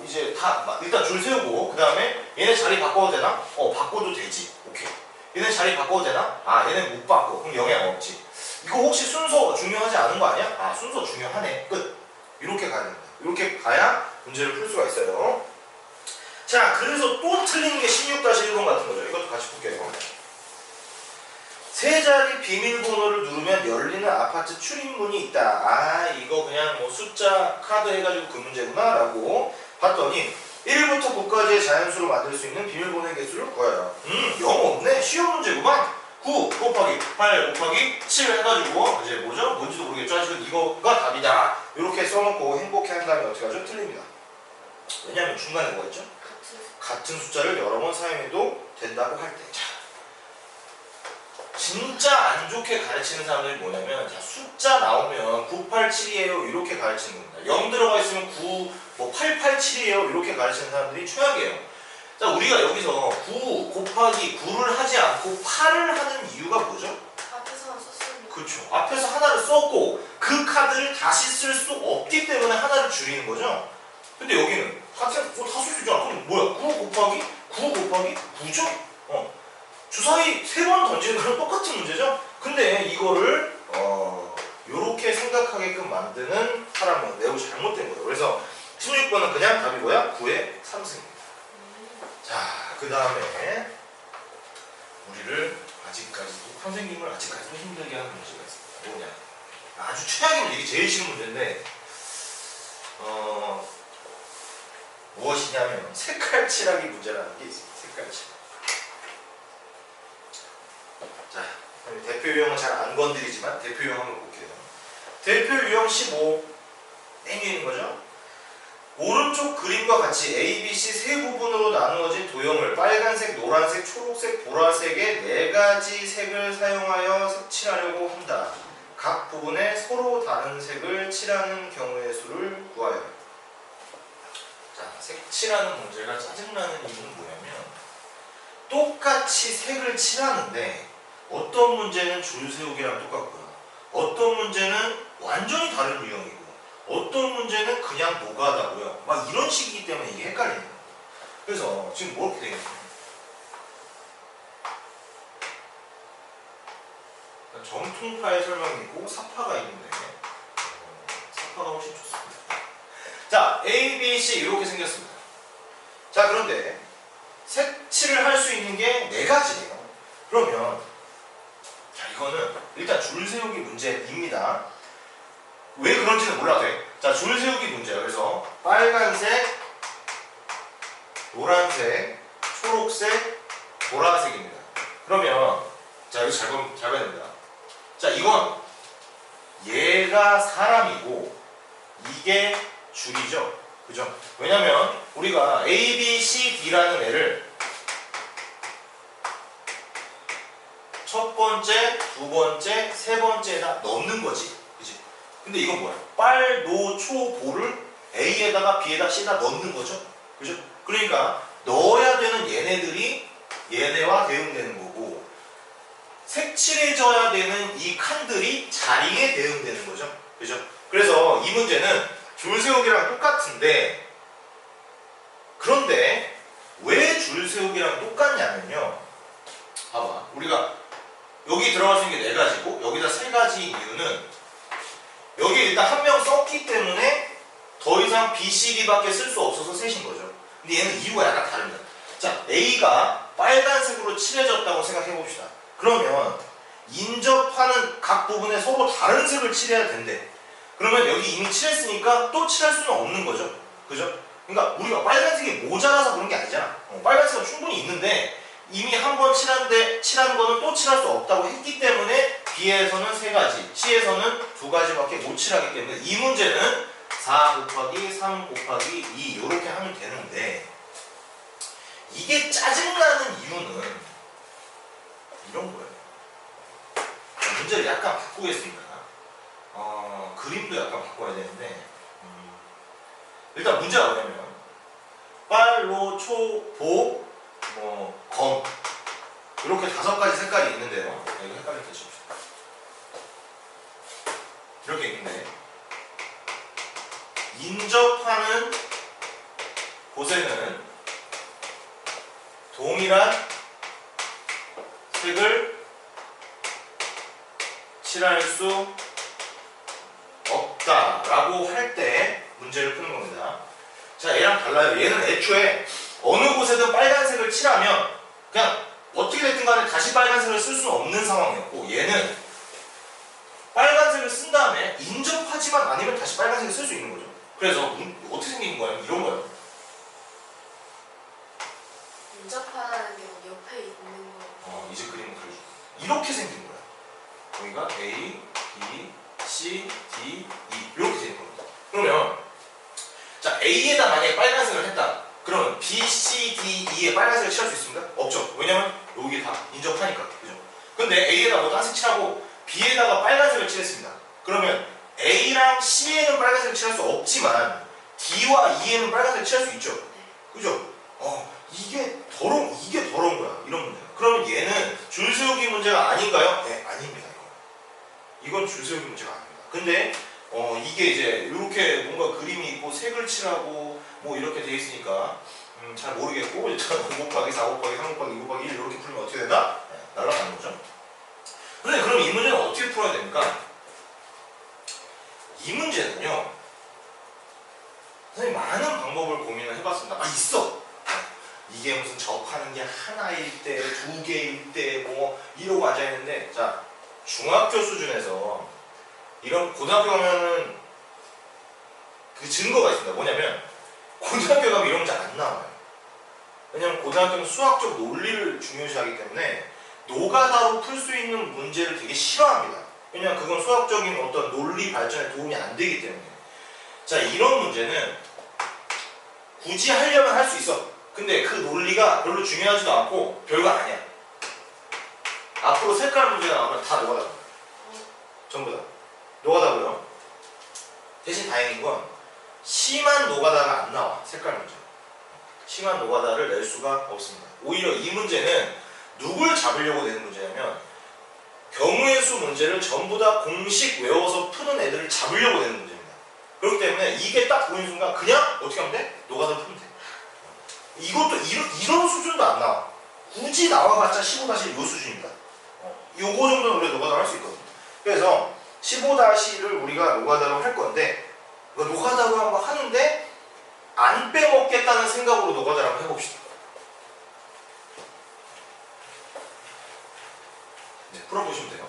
이제 다 일단 줄 세우고 그 다음에 얘네 자리 바꿔도 되나? 바꿔도 되지. 오케이. 얘네 자리 바꿔도 되나? 얘네 못 바꿔. 그럼 영향 없지. 이거 혹시 순서 중요하지 않은 거 아니야? 순서 중요하네. 끝. 이렇게 가야 됩니다. 이렇게 가야 문제를 풀 수가 있어요. 자, 그래서 또 틀리는 게 16-1번 같은 거죠. 이것도 같이 볼게요. 세 자리 비밀번호를 누르면 열리는 아파트 출입문이 있다. 이거 그냥 숫자 카드 해가지고 그 문제구나 라고 봤더니 1부터 9까지의 자연수로 만들 수 있는 비밀번호의 개수를 구하라. 영어 없네. 쉬운 문제구만. 9 곱하기 8 곱하기 7 해가지고 이제 뭔지도 모르겠죠. 지금 이거가 답이다. 이렇게 써놓고 행복해 한 다음에 어떻게 하죠? 틀립니다. 왜냐하면 중간에 뭐가 있죠? 같은 숫자를 여러 번 사용해도 된다고 할 때. 진짜 안 좋게 가르치는 사람들이 뭐냐면 숫자 나오면 987이에요 이렇게 가르치는 겁니다. 0 들어가 있으면 887이에요 이렇게 가르치는 사람들이 최악이에요. 자, 우리가 여기서 9 곱하기 9를 하지 않고 8을 하는 이유가 뭐죠? 앞에서만 썼으니까. 그렇죠. 앞에서 하나를 썼고 그 카드를 다시 쓸 수 없기 때문에 하나를 줄이는 거죠. 근데 여기는 다 쓸 수 있잖아. 그럼 뭐야? 9 곱하기 9죠? 주사위 3번 던지는 거랑 똑같은 문제죠? 근데 이거를 요렇게 생각하게끔 만드는 사람은 매우 잘못된 거예요. 그래서 16번은 그냥 답이 뭐야? 9의 3승입니다. 자, 그 다음에 우리를 선생님을 아직까지도 힘들게 하는 문제가 있습니다. 뭐냐? 아주 최악의 문제, 이게 제일 쉬운 문제인데 무엇이냐면 색깔칠하기 문제라는 게 있습니다. 색깔칠. 자, 대표 유형은 잘 안 건드리지만 대표 유형 한번 볼게요. 대표 유형 15 땡기는 거죠? 오른쪽 그림과 같이 A, B, C 세 부분으로 나누어진 도형을 빨간색, 노란색, 초록색, 보라색의 4가지 색을 사용하여 색칠하려고 한다. 각 부분에 서로 다른 색을 칠하는 경우의 수를 구하여. 자, 색칠하는 문제가 짜증나는 이유는 뭐냐면 똑같이 색을 칠하는데 어떤 문제는 줄 세우기랑 똑같고요. 어떤 문제는 완전히 다른 유형이고 어떤 문제는 그냥 노가다고요. 막 이런 식이기 때문에 이게 헷갈리는 거예요. 그래서 지금 뭐 이렇게 되겠어요? 정통파의 설명이 있고 사파가 있는데 사파가 훨씬 좋습니다. 자, A, B, C 이렇게 생겼습니다. 자, 그런데 색칠을 할 수 있는 게 4가지예요. 그러면 자, 이거는 일단 줄 세우기 문제입니다. 왜 그런지는 몰라도 돼. 자, 줄 세우기 문제예요. 그래서 빨간색, 노란색, 초록색, 보라색입니다. 그러면 자, 여기 잘 봐야 됩니다. 자, 이건 얘가 사람이고 이게 줄이죠. 그죠? 왜냐면 우리가 A, B, C, D라는 애를 첫 번째, 두 번째, 세 번째에다 넣는 거지. 그지? 근데 이건 뭐야? 빨, 노, 초, 보를 A에다가 B에다 C에다 넣는 거죠. 그죠? 그러니까 넣어야 되는 얘네들이 얘네와 대응되는 거고 색칠해져야 되는 이 칸들이 자리에 대응되는 거죠. 그죠? 그래서 이 문제는 줄 세우기랑 똑같은데 그런데 왜 줄 세우기랑 똑같냐면요. 봐봐. 우리가 여기 들어갈 수 있는 게 4가지고 여기다 3가지인 이유는 여기 일단 한 명 썼기 때문에 더 이상 B, C, D밖에 쓸 수 없어서 셋인 거죠. 근데 얘는 이유가 약간 다릅니다. 자, A가 빨간색으로 칠해졌다고 생각해 봅시다. 그러면 인접하는 각 부분에 서로 다른 색을 칠해야 된대. 그러면 여기 이미 칠했으니까 또 칠할 수는 없는 거죠. 그죠? 그러니까 우리가 빨간색이 모자라서 그런 게 아니잖아. 빨간색은 충분히 있는데 이미 한 번 칠한 거는 또 칠할 수 없다고 했기 때문에 B에서는 3가지, C에서는 2가지밖에 못 칠하기 때문에 이 문제는 4 곱하기 3 곱하기 2 이렇게 하면 되는데 이게 짜증나는 이유는 이런 거예요. 문제를 약간 바꾸겠습니다. 그림도 약간 바꿔야 되는데 일단 문제가 뭐냐면 빨, 노, 초, 보, 검 이렇게 5가지 색깔이 있는데요. 이거 헷갈릴 때 칩시다. 이렇게 있는데 인접하는 곳에는 동일한 색을 칠할 수 없다라고 할 때 문제를 푸는 겁니다. 자, 얘랑 달라요. 얘는 애초에 어느 곳에든 빨간색을 칠하면 그냥 어떻게 됐든 간에 다시 빨간색을 쓸 수는 없는 상황이었고 얘는 빨간색을 쓴 다음에 인접하지만 않으면 다시 빨간색을 쓸 수 있는 거죠. 그래서 어떻게 생긴 거예요? 이런 거예요. 인접하는 게 옆에 있는 거. 이제 그림을 그려줄게. 이렇게 생긴 거야. 여기가 A, B, C, D, E 이렇게 생긴 겁니다. 그러면 자, A에다 만약에 빨간색을 했다. 그러면 B, C, D, E에 빨간색을 칠할 수 있습니까? 없죠. 왜냐면 여기 다 인접하니까. 그죠? 근데 A에다 뭐 딴색 칠하고 B에다가 빨간색을 칠했습니다. 그러면 A랑 C에는 빨간색을 칠할 수 없지만 D와 E에는 빨간색을 칠할 수 있죠. 그죠? 이게 더러운 거야. 이런 문제야. 그러면 얘는 줄 세우기 문제가 아닌가요? 네, 아닙니다. 이건 줄 세우기 문제가 아닙니다. 근데 이게 이제 이렇게 뭔가 그림이 있고 색을 칠하고 뭐 이렇게 돼 있으니까 잘 모르겠고 일단 5 곱하기 4 곱하기 3 곱하기 2 곱하기 1 이렇게 풀면 어떻게 된다? 네, 날아가는 거죠. 근데 그럼 이 문제는 어떻게 풀어야 됩니까? 이 문제는요 선생님 많은 방법을 고민을 해봤습니다. 있어! 이게 무슨 접하는 게 하나일 때, 2개일 때 뭐 이러고 앉아있는데 자, 중학교 수준에서 이런 고등학교 가면은 그 증거가 있습니다. 뭐냐면 고등학교 가면 이런 문제 안 나와요. 왜냐면 고등학교는 수학적 논리를 중요시하기 때문에 노가다로 풀 수 있는 문제를 되게 싫어합니다. 왜냐면 그건 수학적인 어떤 논리 발전에 도움이 안 되기 때문에. 자, 이런 문제는 굳이 하려면 할 수 있어. 근데 그 논리가 별로 중요하지도 않고 별거 아니야. 앞으로 색깔 문제가 나오면 다 노가다입니다. 전부 다. 노가다고요. 대신 다행인 건 심한 노가다가 안 나와. 색깔 문제. 심한 노가다를 낼 수가 없습니다. 오히려 이 문제는 누굴 잡으려고 내는 문제냐면 경우의 수 문제를 전부 다 공식 외워서 푸는 애들을 잡으려고 내는 문제입니다. 그렇기 때문에 이게 딱 보이는 순간 그냥 어떻게 하면 돼? 노가다 풀면 돼. 이것도 이런 수준도 안 나와. 굳이 나와봤자 15-1 요 수준입니다. 요거 정도는 우리가 노가다로 할 수 있거든. 그래서 15-를 우리가 노가다로 할 건데 노가다로 한번 하는데 안 빼먹겠다는 생각으로 노가다를 한번 해봅시다. 네, 풀어보시면 돼요.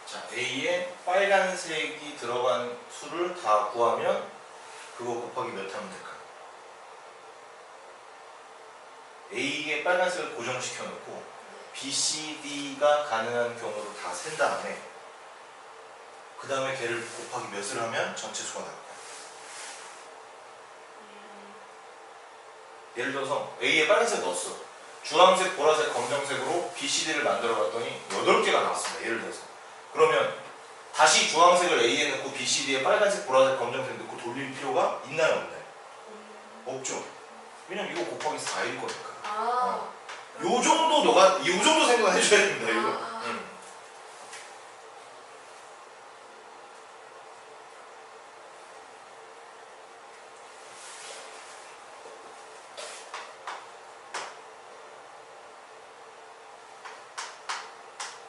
자, A에 빨간색이 들어간 수를 다 구하면 그거 곱하기 몇 하면 될까요? A에 빨간색을 고정시켜 놓고 B, C, D가 가능한 경우로 다 센 다음에 그 다음에 걔를 곱하기 몇을 하면 전체 수가 나올까요? 예를 들어서 A에 빨간색 넣었어. 주황색, 보라색, 검정색으로 B, C, D를 만들어 봤더니 8개가 나왔습니다. 예를 들어서. 그러면 다시 주황색을 A에 넣고 B, C, D에 빨간색, 보라색, 검정색 넣고 돌릴 필요가 있나요? 없나요? 없죠. 왜냐면 이거 곱하기 4일 거니까. 요 정도 생각을 해줘야 됩니다. 이거.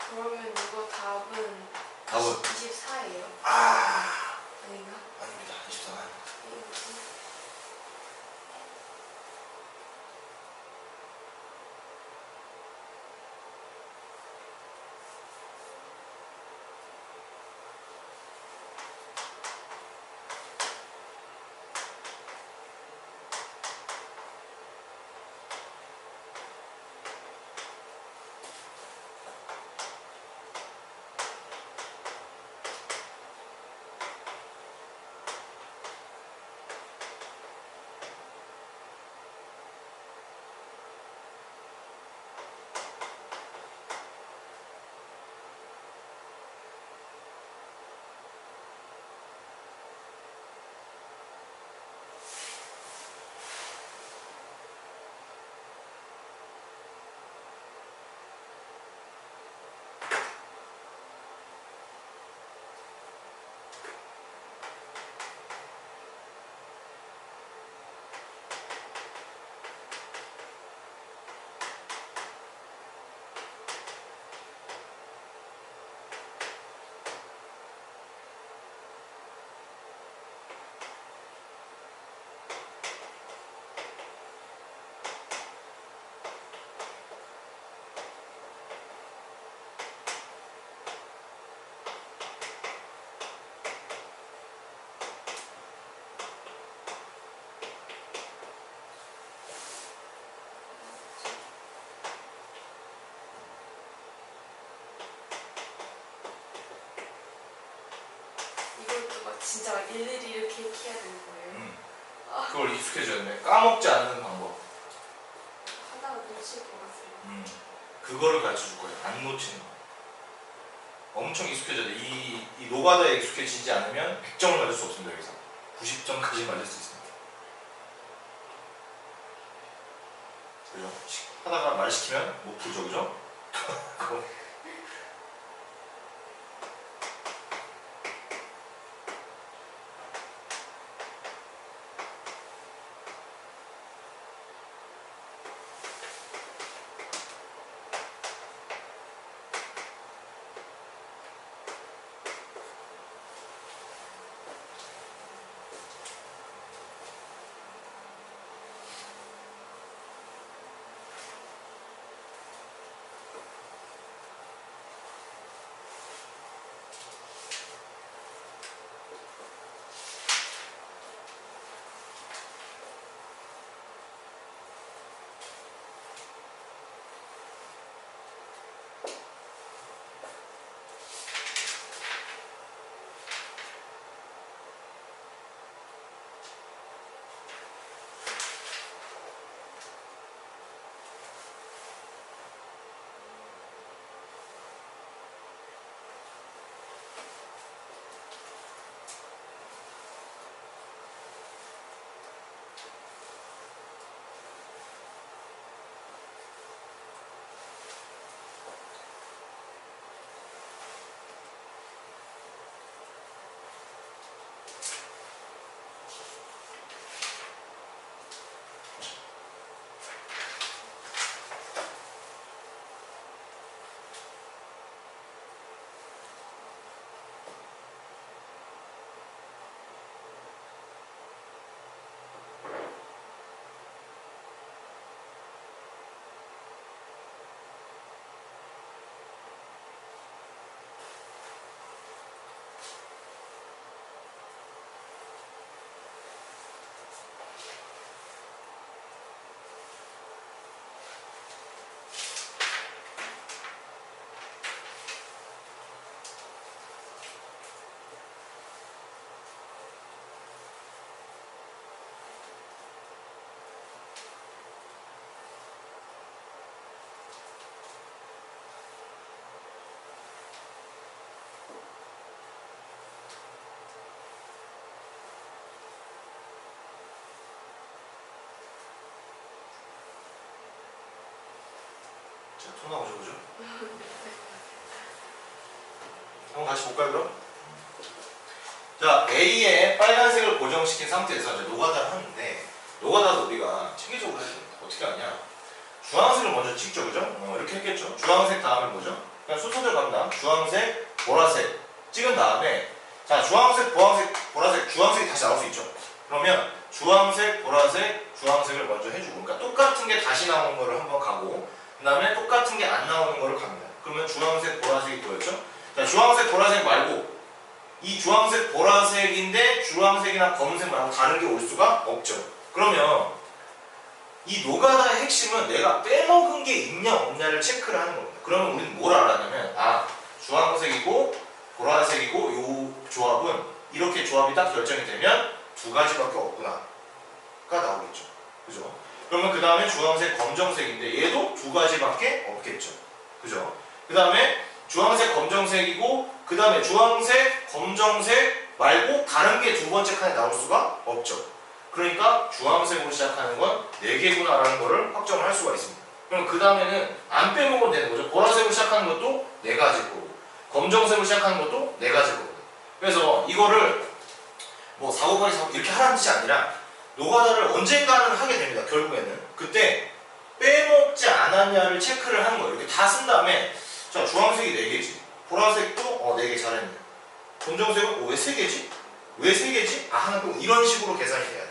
그러면 이거 답은 24예요? 아닌가? 아닙니다. 24가 아닙니다. 이것도 막 진짜 일일이 이렇게 해야 되는 거예요? 그걸 익숙해져야 돼. 까먹지 않는 방법. 하다가 놓칠 것 같아요. 그거를 가르쳐 줄 거예요. 안 놓치는 거. 엄청 익숙해져야 돼. 이 노가다에 익숙해지지 않으면 100점을 맞을 수 없습니다. 여기서 90점까지 맞을 수 있습니다. 그죠? 하다가 말 시키면 못 풀죠, 그죠? 손 나오죠, 그죠? 한번 같이 볼까요, 그럼? 자, A에 빨간색을 고정시킨 상태에서 이제 노가다를 하는데, 노가다도 우리가 체계적으로 해야 됩니다. 어떻게 하냐? 주황색을 먼저 찍죠, 그죠? 이렇게 했겠죠? 주황색 다음에 뭐죠? 그냥 순서대로 갑니다. 주황색, 보라색 찍은 다음에, 자, 주황색, 보라색, 주황색이 다시 나올 수 있죠? 그러면 주황색, 보라색, 주황색을 먼저 해주고, 그러니까 똑같은 게 다시 나오는 거를 한번 가고, 그 다음에 똑같은 게 안 나오는 거를 갑니다. 그러면 주황색, 보라색이 보였죠? 자, 주황색, 보라색 말고 이 주황색, 보라색인데 주황색이나 검은색 말고 다른 게 올 수가 없죠. 그러면 이 노가다의 핵심은 내가 빼먹은 게 있냐 없냐를 체크를 하는 겁니다. 그러면 우리는 뭘 알았냐면, 아, 주황색이고 보라색이고 요 조합은 이렇게 조합이 딱 결정이 되면 두 가지밖에 없구나가 나오겠죠. 그죠? 그러면 그 다음에 주황색, 검정색인데 얘도 두 가지밖에 없겠죠. 그죠? 그 다음에 주황색, 검정색이고 그 다음에 주황색, 검정색 말고 다른 게 두 번째 칸에 나올 수가 없죠. 그러니까 주황색으로 시작하는 건 4개구나 라는 거를 확정을 할 수가 있습니다. 그럼 그 다음에는 안 빼먹으면 되는 거죠. 보라색으로 시작하는 것도 4가지 거고 검정색으로 시작하는 것도 4가지 거거든요. 그래서 이거를 뭐 4 곱하기 4 이렇게 하라는 뜻이 아니라 노가다를 언젠가는 하게 됩니다. 결국에는 그때 빼먹지 않았냐를 체크를 하는 거예요. 이렇게 다 쓴 다음에, 자, 주황색이 4개지 보라색도 4개 잘했네. 검정색은 왜 3개지? 왜 3개지? 아, 하나 빼고 이런 식으로 계산이 돼야 돼.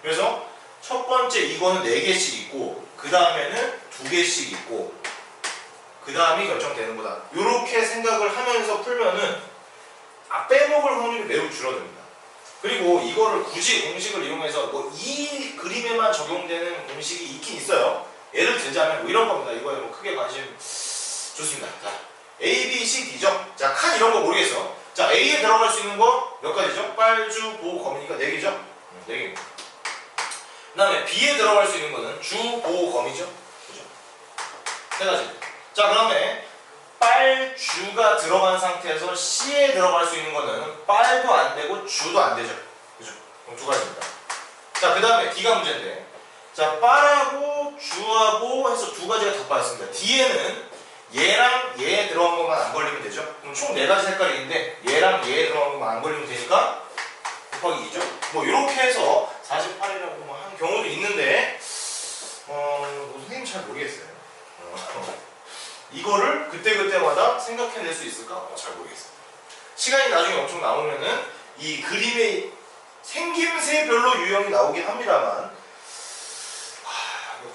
그래서 첫 번째 이거는 4개씩 있고 그 다음에는 2개씩 있고 그 다음이 결정되는 거다. 이렇게 생각을 하면서 풀면은 빼먹을 확률이 매우 줄어듭니다. 그리고 이거를 굳이 공식을 이용해서 뭐 이 그림에만 적용되는 공식이 있긴 있어요. 예를 들자면 뭐 이런 겁니다. 이거에 뭐 크게 관심 좋습니다. 자, A, B, C, D죠. 자, 칸 이런 거 모르겠어. 자, A에 들어갈 수 있는 거 몇 가지죠? 빨, 주, 보, 검이니까 4개죠? 4개입니다. 그 다음에 B에 들어갈 수 있는 거는 주, 보, 검이죠? 그죠? 3가지. 자, 그 다음에 빨, 주가 들어간 상태에서 C에 들어갈 수 있는 거는 빨도 안 되고 주도 안 되죠. 그죠? 그럼 2가지입니다. 자, 그 다음에 D가 문제인데, 자, 빨하고 주하고 해서 2가지가 다 빠졌습니다. D에는 얘랑 얘 들어간 것만 안 걸리면 되죠. 그럼 총 4가지 색깔이 있는데 얘랑 얘 들어간 것만 안 걸리면 되니까 곱하기 2죠. 뭐 이렇게 해서 48이라고 뭐 하는 경우도 있는데 뭐 선생님 잘 모르겠어요. 이거를 그때그때마다 생각해낼 수 있을까? 잘 모르겠어요. 시간이 나중에 엄청 나오면은 이 그림의 생김새별로 유형이 나오긴 합니다만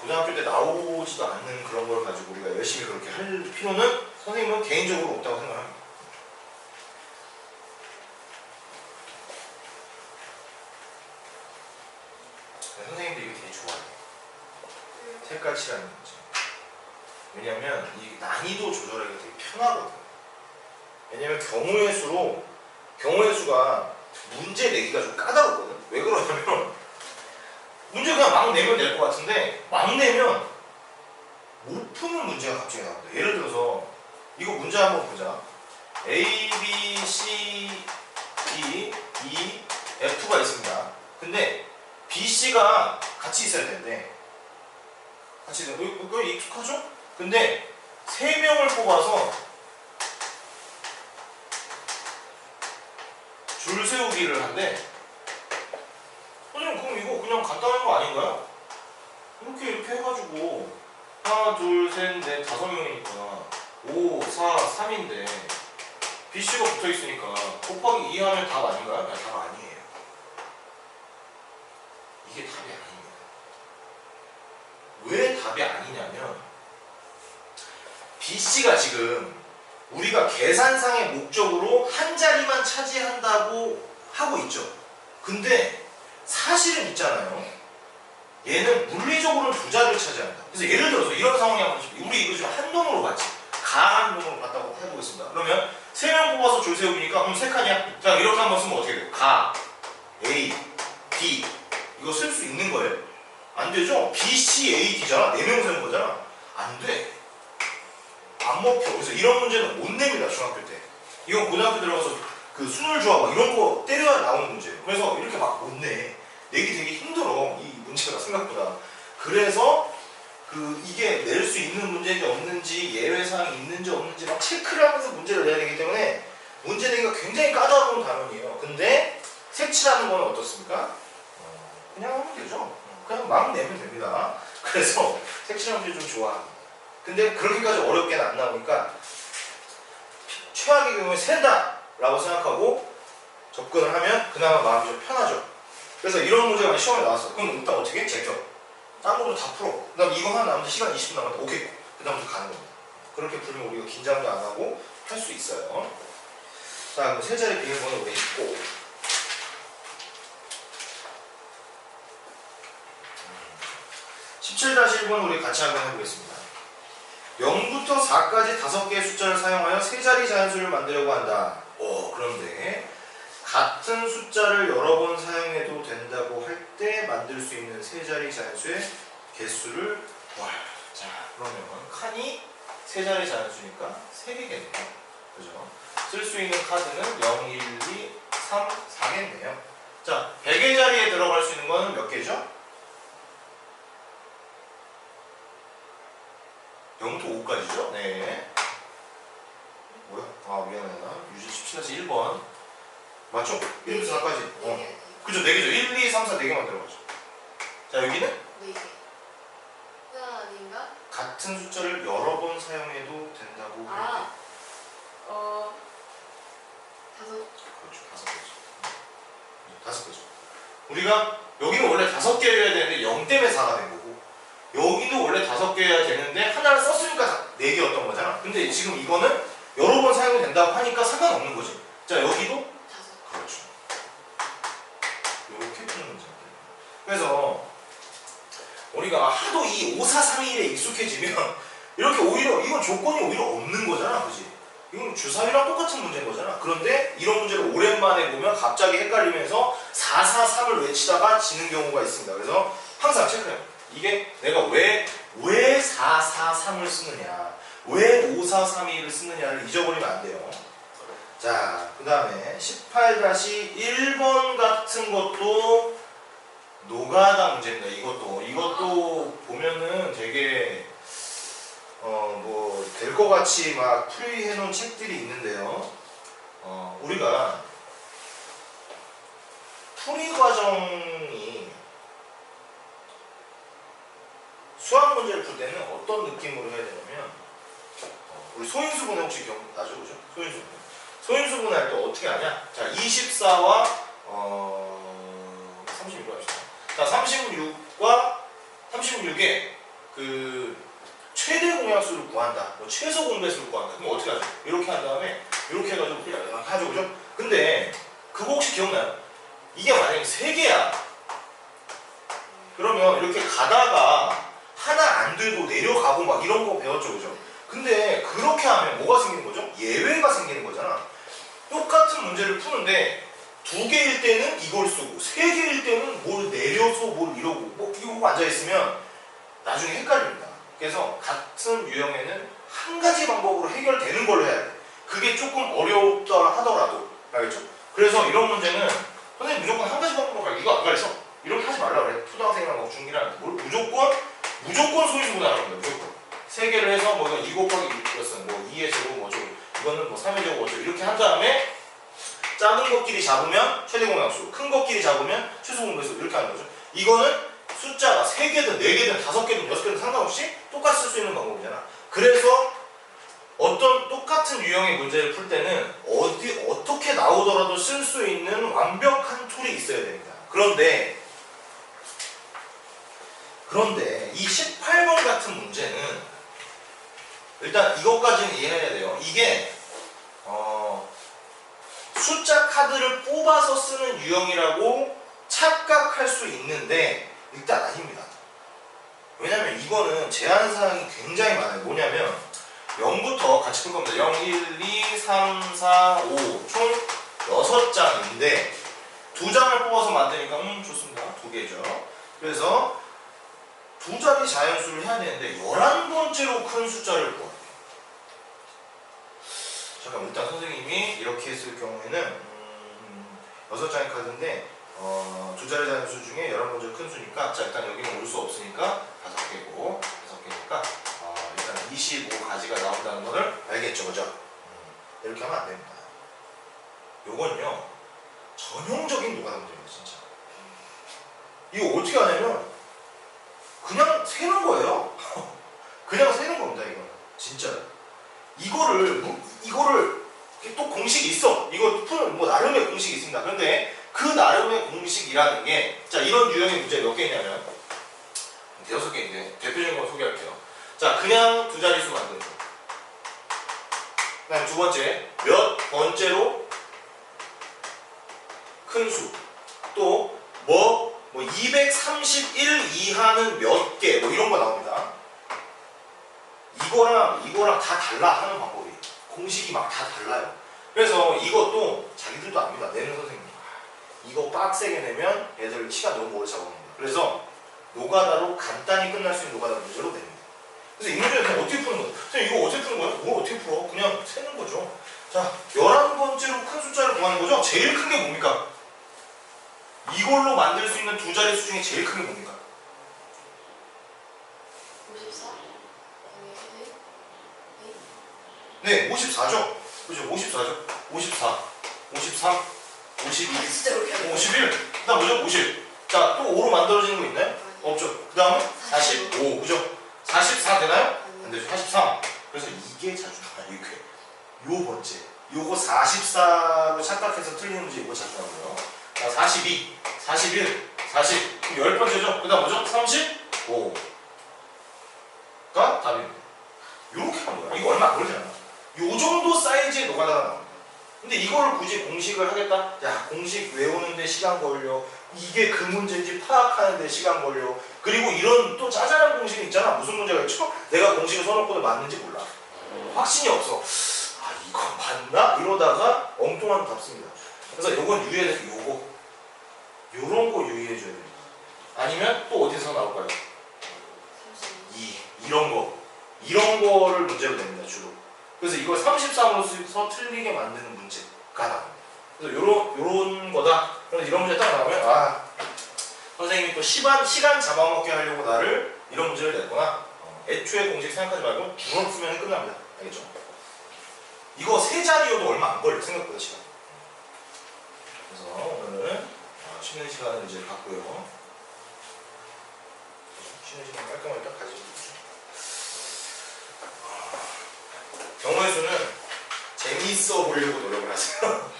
고등학교 때 나오지도 않는 그런 걸 가지고 우리가 열심히 그렇게 할 필요는 선생님은 개인적으로 없다고 생각합니다. 선생님들이 이거 되게 좋아해요. 색깔 칠하는 문제. 왜냐면 이 난이도 조절하기가 되게 편하거든. 왜냐면 경우의 수가 문제 내기가 좀 까다롭거든. 왜 그러냐면 문제 그냥 막 내면 될 것 같은데 막 내면 못 푸는 문제가 갑자기 나옵니다. 예를 들어서 이거 문제 한번 보자. A, B, C, D, E, F가 있습니다. 근데 B, C가 같이 있어야 되는데 같이 있어야 돼. 그거 익숙하죠? 근데 3명을 뽑아서 줄 세우기를 한대. 선생님 그럼 이거 그냥 간단한 거 아닌가요? 이렇게 해가지고 하나 둘 셋 넷 5명이니까 5 4 3인데 BC가 붙어있으니까 곱하기 2 하면 답 아닌가요? 아니, 답 아니에요. 이게 답이 아닙니다. 왜 답이 아니냐면 BC가 지금 우리가 계산상의 목적으로 한 자리만 차지한다고 하고 있죠. 근데 사실은 있잖아요. 얘는 물리적으로는 2자리를 차지한다. 그래서 예를 들어서 이런 상황이 한번 우리 이거 지금 한 놈으로 봤지. 가 한 놈으로 봤다고 해보겠습니다. 그러면 3명 뽑아서 줄 세우기니까 3칸이야. 자, 이렇게 한번 쓰면 어떻게 돼요? 가, A, D 이거 쓸 수 있는 거예요? 안 되죠? B, C, A, D잖아. 4명 세는 거잖아. 안 돼. 안 먹혀. 그래서 이런 문제는 못 냅니다. 중학교 때. 이건 고등학교 들어가서 그 순을 조합 이런 거 때려야 나오는 문제예요. 그래서 이렇게 막 못 내. 내기 되게 힘들어. 이 문제가 생각보다. 그래서 이게 낼 수 있는 문제인지 없는지 예외사항이 있는지 없는지 막 체크를 하면서 문제를 내야 되기 때문에 문제 내기가 굉장히 까다로운 단원이에요. 근데 색칠하는 거는 어떻습니까? 그냥 하면 되죠. 그냥 막 내면 됩니다. 그래서 색칠하는 문제 좀 좋아합니다. 근데 그렇게까지 어렵게는 안 나오니까 최악의 경우에 센다! 라고 생각하고 접근을 하면 그나마 마음이 좀 편하죠. 그래서 이런 문제가 많이 시험에 나왔어. 그럼 일단 어떻게? 제껴. 딴 거도 다 풀어. 그 다음 이거 하나 남았는데 시간 20분 남았다. 오케이. 그 다음부터 가는 겁니다. 그렇게 풀면 우리가 긴장도 안 하고 할 수 있어요. 자, 그럼 세 자리 비밀번호 우리 있고 17-1번 우리 같이 한번 해보겠습니다. 0부터 4까지 5개의 숫자를 사용하여 세 자리 자연수를 만들려고 한다. 그런데 같은 숫자를 여러 번 사용해도 된다고 할 때 만들 수 있는 세 자리 자연수의 개수를 구하라. 자, 그러면 칸이 세 자리 자연수니까 3개겠네요. 그죠? 쓸 수 있는 카드는 0, 1, 2, 3, 4겠네요. 자, 100의 자리에 들어갈 수 있는 거는 몇 개죠? 0부터 5까지죠? 네. 뭐야? 미안하다. 유지 17-1번. 맞죠? 1부터 4까지. 그죠? 4개죠. 1, 2, 3, 4, 4개만 들어가죠. 자, 여기는? 4개. 하나 아닌가? 같은 숫자를 여러 번 사용해도 된다고 할 때. 5. 그렇죠. 5개죠. 5개죠. 우리가 여기는 원래 5개여야 되는데 0 때문에 4가 된 거고 여기도 원래 5개여야 되는데 하나를 썼으니까 4개였던 거잖아. 근데 지금 이거는 여러 번 사용이 된다고 하니까 상관없는 거지. 자, 여기도 5. 그렇죠. 이렇게 푸는 문제입니다. 그래서 우리가 하도 이 5, 4, 3, 1에 익숙해지면 이렇게 오히려 이건 조건이 오히려 없는 거잖아. 그지? 이건 주3이랑 똑같은 문제인 거잖아. 그런데 이런 문제를 오랜만에 보면 갑자기 헷갈리면서 4, 4, 3을 외치다가 지는 경우가 있습니다. 그래서 항상 체크해요. 이게 내가 왜 4, 4, 3을 쓰느냐, 왜 5, 4, 3, 2를 쓰느냐를 잊어버리면 안 돼요. 자, 그 다음에 18-1번 같은 것도 노가다 문제입니다. 이것도 보면은 되게 될 것 같이 막 풀이해 놓은 책들이 있는데요. 우리가 풀이 과정이 수학 문제를 풀 때는 어떤 느낌으로 해야 되냐면 우리 소인수분해 혹시 기억나죠? 그죠? 소인수분해 할 때 어떻게 하냐? 자, 24와 36을 합시다. 자, 36과 36의 그 최대 공약수를 구한다. 최소 공배수를 구한다. 그럼 어떻게 하죠? 이렇게 한 다음에 이렇게 해가지고 하죠, 그죠? 근데 그거 혹시 기억나요? 이게 만약에 3개야. 그러면 이렇게 가다가 하나 안 들고 내려가고 막 이런 거 배웠죠, 그죠? 근데 그렇게 하면 뭐가 생기는 거죠? 예외가 생기는 거잖아. 똑같은 문제를 푸는데 2개일 때는 이걸 쓰고 3개일 때는 뭘 내려서 뭘 이러고 이러고 앉아있으면 나중에 헷갈립니다. 그래서 같은 유형에는 한 가지 방법으로 해결되는 걸로 해야 돼. 그게 조금 어렵다 하더라도. 알겠죠? 그래서 이런 문제는 선생님 무조건 한 가지 방법으로 가르쳐. 이거 안 가르쳐. 이렇게 하지 말라 그래. 초등학생이랑 중이랑 무조건 소인수분해하는 거야. 무조건. 3개를 해서 뭐 2 곱하기 6이었어. 뭐 2의 제곱 뭐죠. 이거는 뭐 3의 제곱 뭐죠. 이렇게 한 다음에 작은 것끼리 잡으면 최대 공약수, 큰 것끼리 잡으면 최소 공배수 이렇게 하는 거죠. 이거는 숫자가 3개든 4개든 5개든 6개든 상관없이 똑같이 쓸 수 있는 방법이잖아. 그래서 어떤 똑같은 유형의 문제를 풀 때는 어떻게 나오더라도 쓸 수 있는 완벽한 툴이 있어야 됩니다. 그런데 이 18번 같은 문제는 일단 이것까지는 이해해야 돼요. 이게 숫자 카드를 뽑아서 쓰는 유형이라고 착각할 수 있는데 일단 아닙니다. 왜냐면 이거는 제한사항이 굉장히 많아요. 뭐냐면 0부터 같이 풀 겁니다. 0, 1, 2, 3, 4, 5 총 6장인데 2장을 뽑아서 만드니까 좋습니다. 2개죠. 그래서 2자리 자연수를 해야 되는데 11번째로 큰 숫자를 구해요. 잠깐 일단 선생님이 이렇게 했을 경우에는 6장의 카드인데 2자리 자연수 중에 11번째 큰 수니까 자 일단 여기는 올 수 없으니까 5개고 5개 되겠죠, 그죠? 이렇게 하면 안 됩니다. 요건요 전형적인 노가다 문제예요, 진짜. 이거 어떻게 하냐면 그냥 세는 거예요. 그냥 세는 겁니다, 이거는. 진짜. 이거를 또 공식이 있어. 이거 푸는 뭐 나름의 공식이 있습니다. 그런데 그 나름의 공식이라는 게, 자, 이런 유형의 문제 몇 개 있냐면 6개인데 대표적인 거 소개할게요. 자, 그냥 두 자릿수 만드는 거. 그다음 두 번째, 몇 번째로 큰 수. 또 뭐 231 이하는 몇 개, 뭐 이런 거 나옵니다. 이거랑 다 달라 하는 방법이. 공식이 막 다 달라요. 그래서 이것도 자기들도 압니다. 내는 선생님. 이거 빡세게 내면 애들 시간 너무 오래 잡아먹는다. 그래서 노가다로 간단히 끝날 수 있는 노가다 문제로 냅니다. 그래서 이 문제는 어떻게 푸는 거예요? 선생님 이거 어떻게 푸는 거예요? 뭘 어떻게 풀어? 그냥 세는 거죠. 자, 11번째로 큰 숫자를 구하는 거죠? 제일 큰 게 뭡니까? 이걸로 만들 수 있는 두 자릿수 중에 제일 큰 게 뭡니까? 54? 네, 54죠? 그죠? 54죠? 54, 53, 52, 진짜 그렇게 하는 거예요? 51. 그 다음 뭐죠? 50. 자, 또 5로 만들어지는 거 있나요? 없죠. 그 다음은 45. 그죠? 44 되나요? 안 되죠. 43. 그래서 이게 자주 나와요. 이게. 요 번째. 요거 44로 착각해서 틀리는 문제 이거 자주 나오고요. 자, 42, 41, 40. 그럼 10번째죠? 그 다음 뭐죠? 35. 가 답입니다. 요렇게 하는 거야. 이거 얼마 안 걸리잖아. 요 정도 사이즈의 노가다가 나옵니다. 근데 이거를 굳이 공식을 하겠다? 야, 공식 외우는데 시간 걸려. 이게 그 문제인지 파악하는데 시간 걸려. 그리고 이런 또 짜잘한 공식이 있잖아. 무슨 문제가 있죠? 내가 공식을 써놓고도 맞는지 몰라. 확신이 없어. 아, 이거 맞나? 이러다가 엉뚱한 답 씁니다. 그래서 요건 유의해야 돼. 요런 거 유의해줘야 됩니다. 아니면 또 어디서 나올까요? 이런 거를 문제로 냅니다, 주로. 그래서 이걸 33으로 써서 틀리게 만드는 문제가 나옵니다. 그래서 요런 거다. 그래서 이런 문제 딱 나오면, 아, 선생님이 또 시간 잡아먹게 하려고 나를 이런 문제를 냈구나. 애초에 공식 생각하지 말고 주로 풀면 끝납니다. 알겠죠? 이거 세 자리여도 얼마 안 걸려, 생각보다 시간. 그래서 오늘은 쉬는 시간을 이제 갖고요. 쉬는 시간 깔끔하게 딱 가지고 있죠. 경우의 수는 재미있어 보려고 노력을 하세요.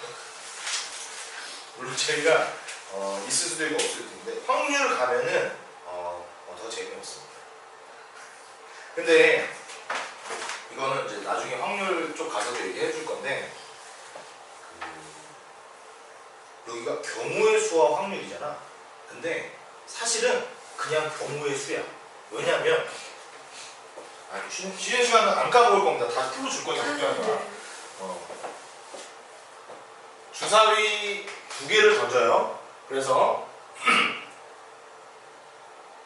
물론 재미가 있을 수도 있고 없을 수도 있는데 확률 가면은 더 재미없습니다. 근데 이거는 이제 나중에 확률 쪽 가서도 얘기해 줄 건데 여기가 경우의 수와 확률이잖아. 근데 사실은 그냥 경우의 수야. 왜냐면 쉬는 시간은 안 까먹을 겁니다. 다 풀어줄 거니까 걱정하지 마. 주사위 2개를 던져요. 그래서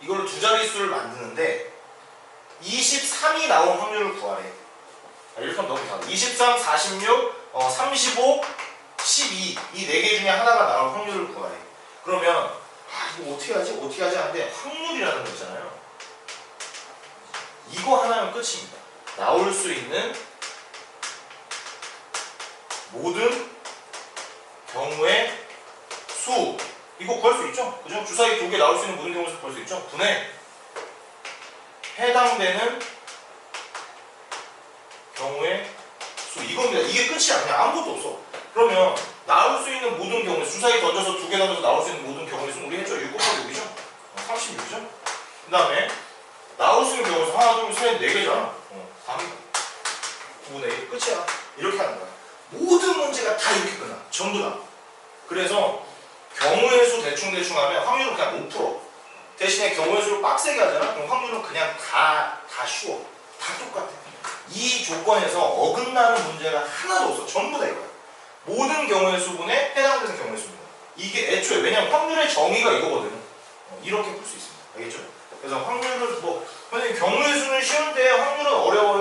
이걸 두 자릿수를 만드는데 23이 나온 확률을 구하래. 이렇게 하면 너무 이상하다. 23, 46, 35, 12 이 4개 중에 하나가 나올 확률을 구하래. 그러면 이거 어떻게 하지 하는데 확률이라는 거 있잖아요. 이거 하나면 끝입니다. 나올 수 있는 모든 경우의 수 이거 구할 수 있죠? 그죠? 주사위 2개 나올 수 있는 모든 경우의 수 구할 수 있죠? 분의 해당되는 경우의 수 이겁니다. 이게 끝이야. 그냥 아무것도 없어. 그러면 나올 수 있는 모든 경우의 수 주사위 던져서 2개 던져서 나올 수 있는 모든 경우의 수는 우리 했죠? 6 곱하기 6이죠? 36이죠? 그 다음에 나올 수 있는 경우에서 하나, 둘, 셋, 4개잖아. 답이 9분의 1 끝이야. 이렇게 하는 거야. 모든 문제가 다 이렇게 끝나. 전부 다. 그래서 경우의 수 대충 하면 확률은 그냥 못 풀어. 대신에 경우의 수를 빡세게 하잖아. 그럼 확률은 그냥 다 쉬워. 다 똑같아. 이 조건에서 어긋나는 문제가 하나도 없어. 전부 다 이거야. 모든 경우의 수분에 해당되는 경우의 수입니다. 이게 애초에 왜냐면 확률의 정의가 이거거든. 이렇게 풀 수 있습니다. 알겠죠? 그래서 확률을 선생님 경우의 수는 쉬운데 확률은 어려워요.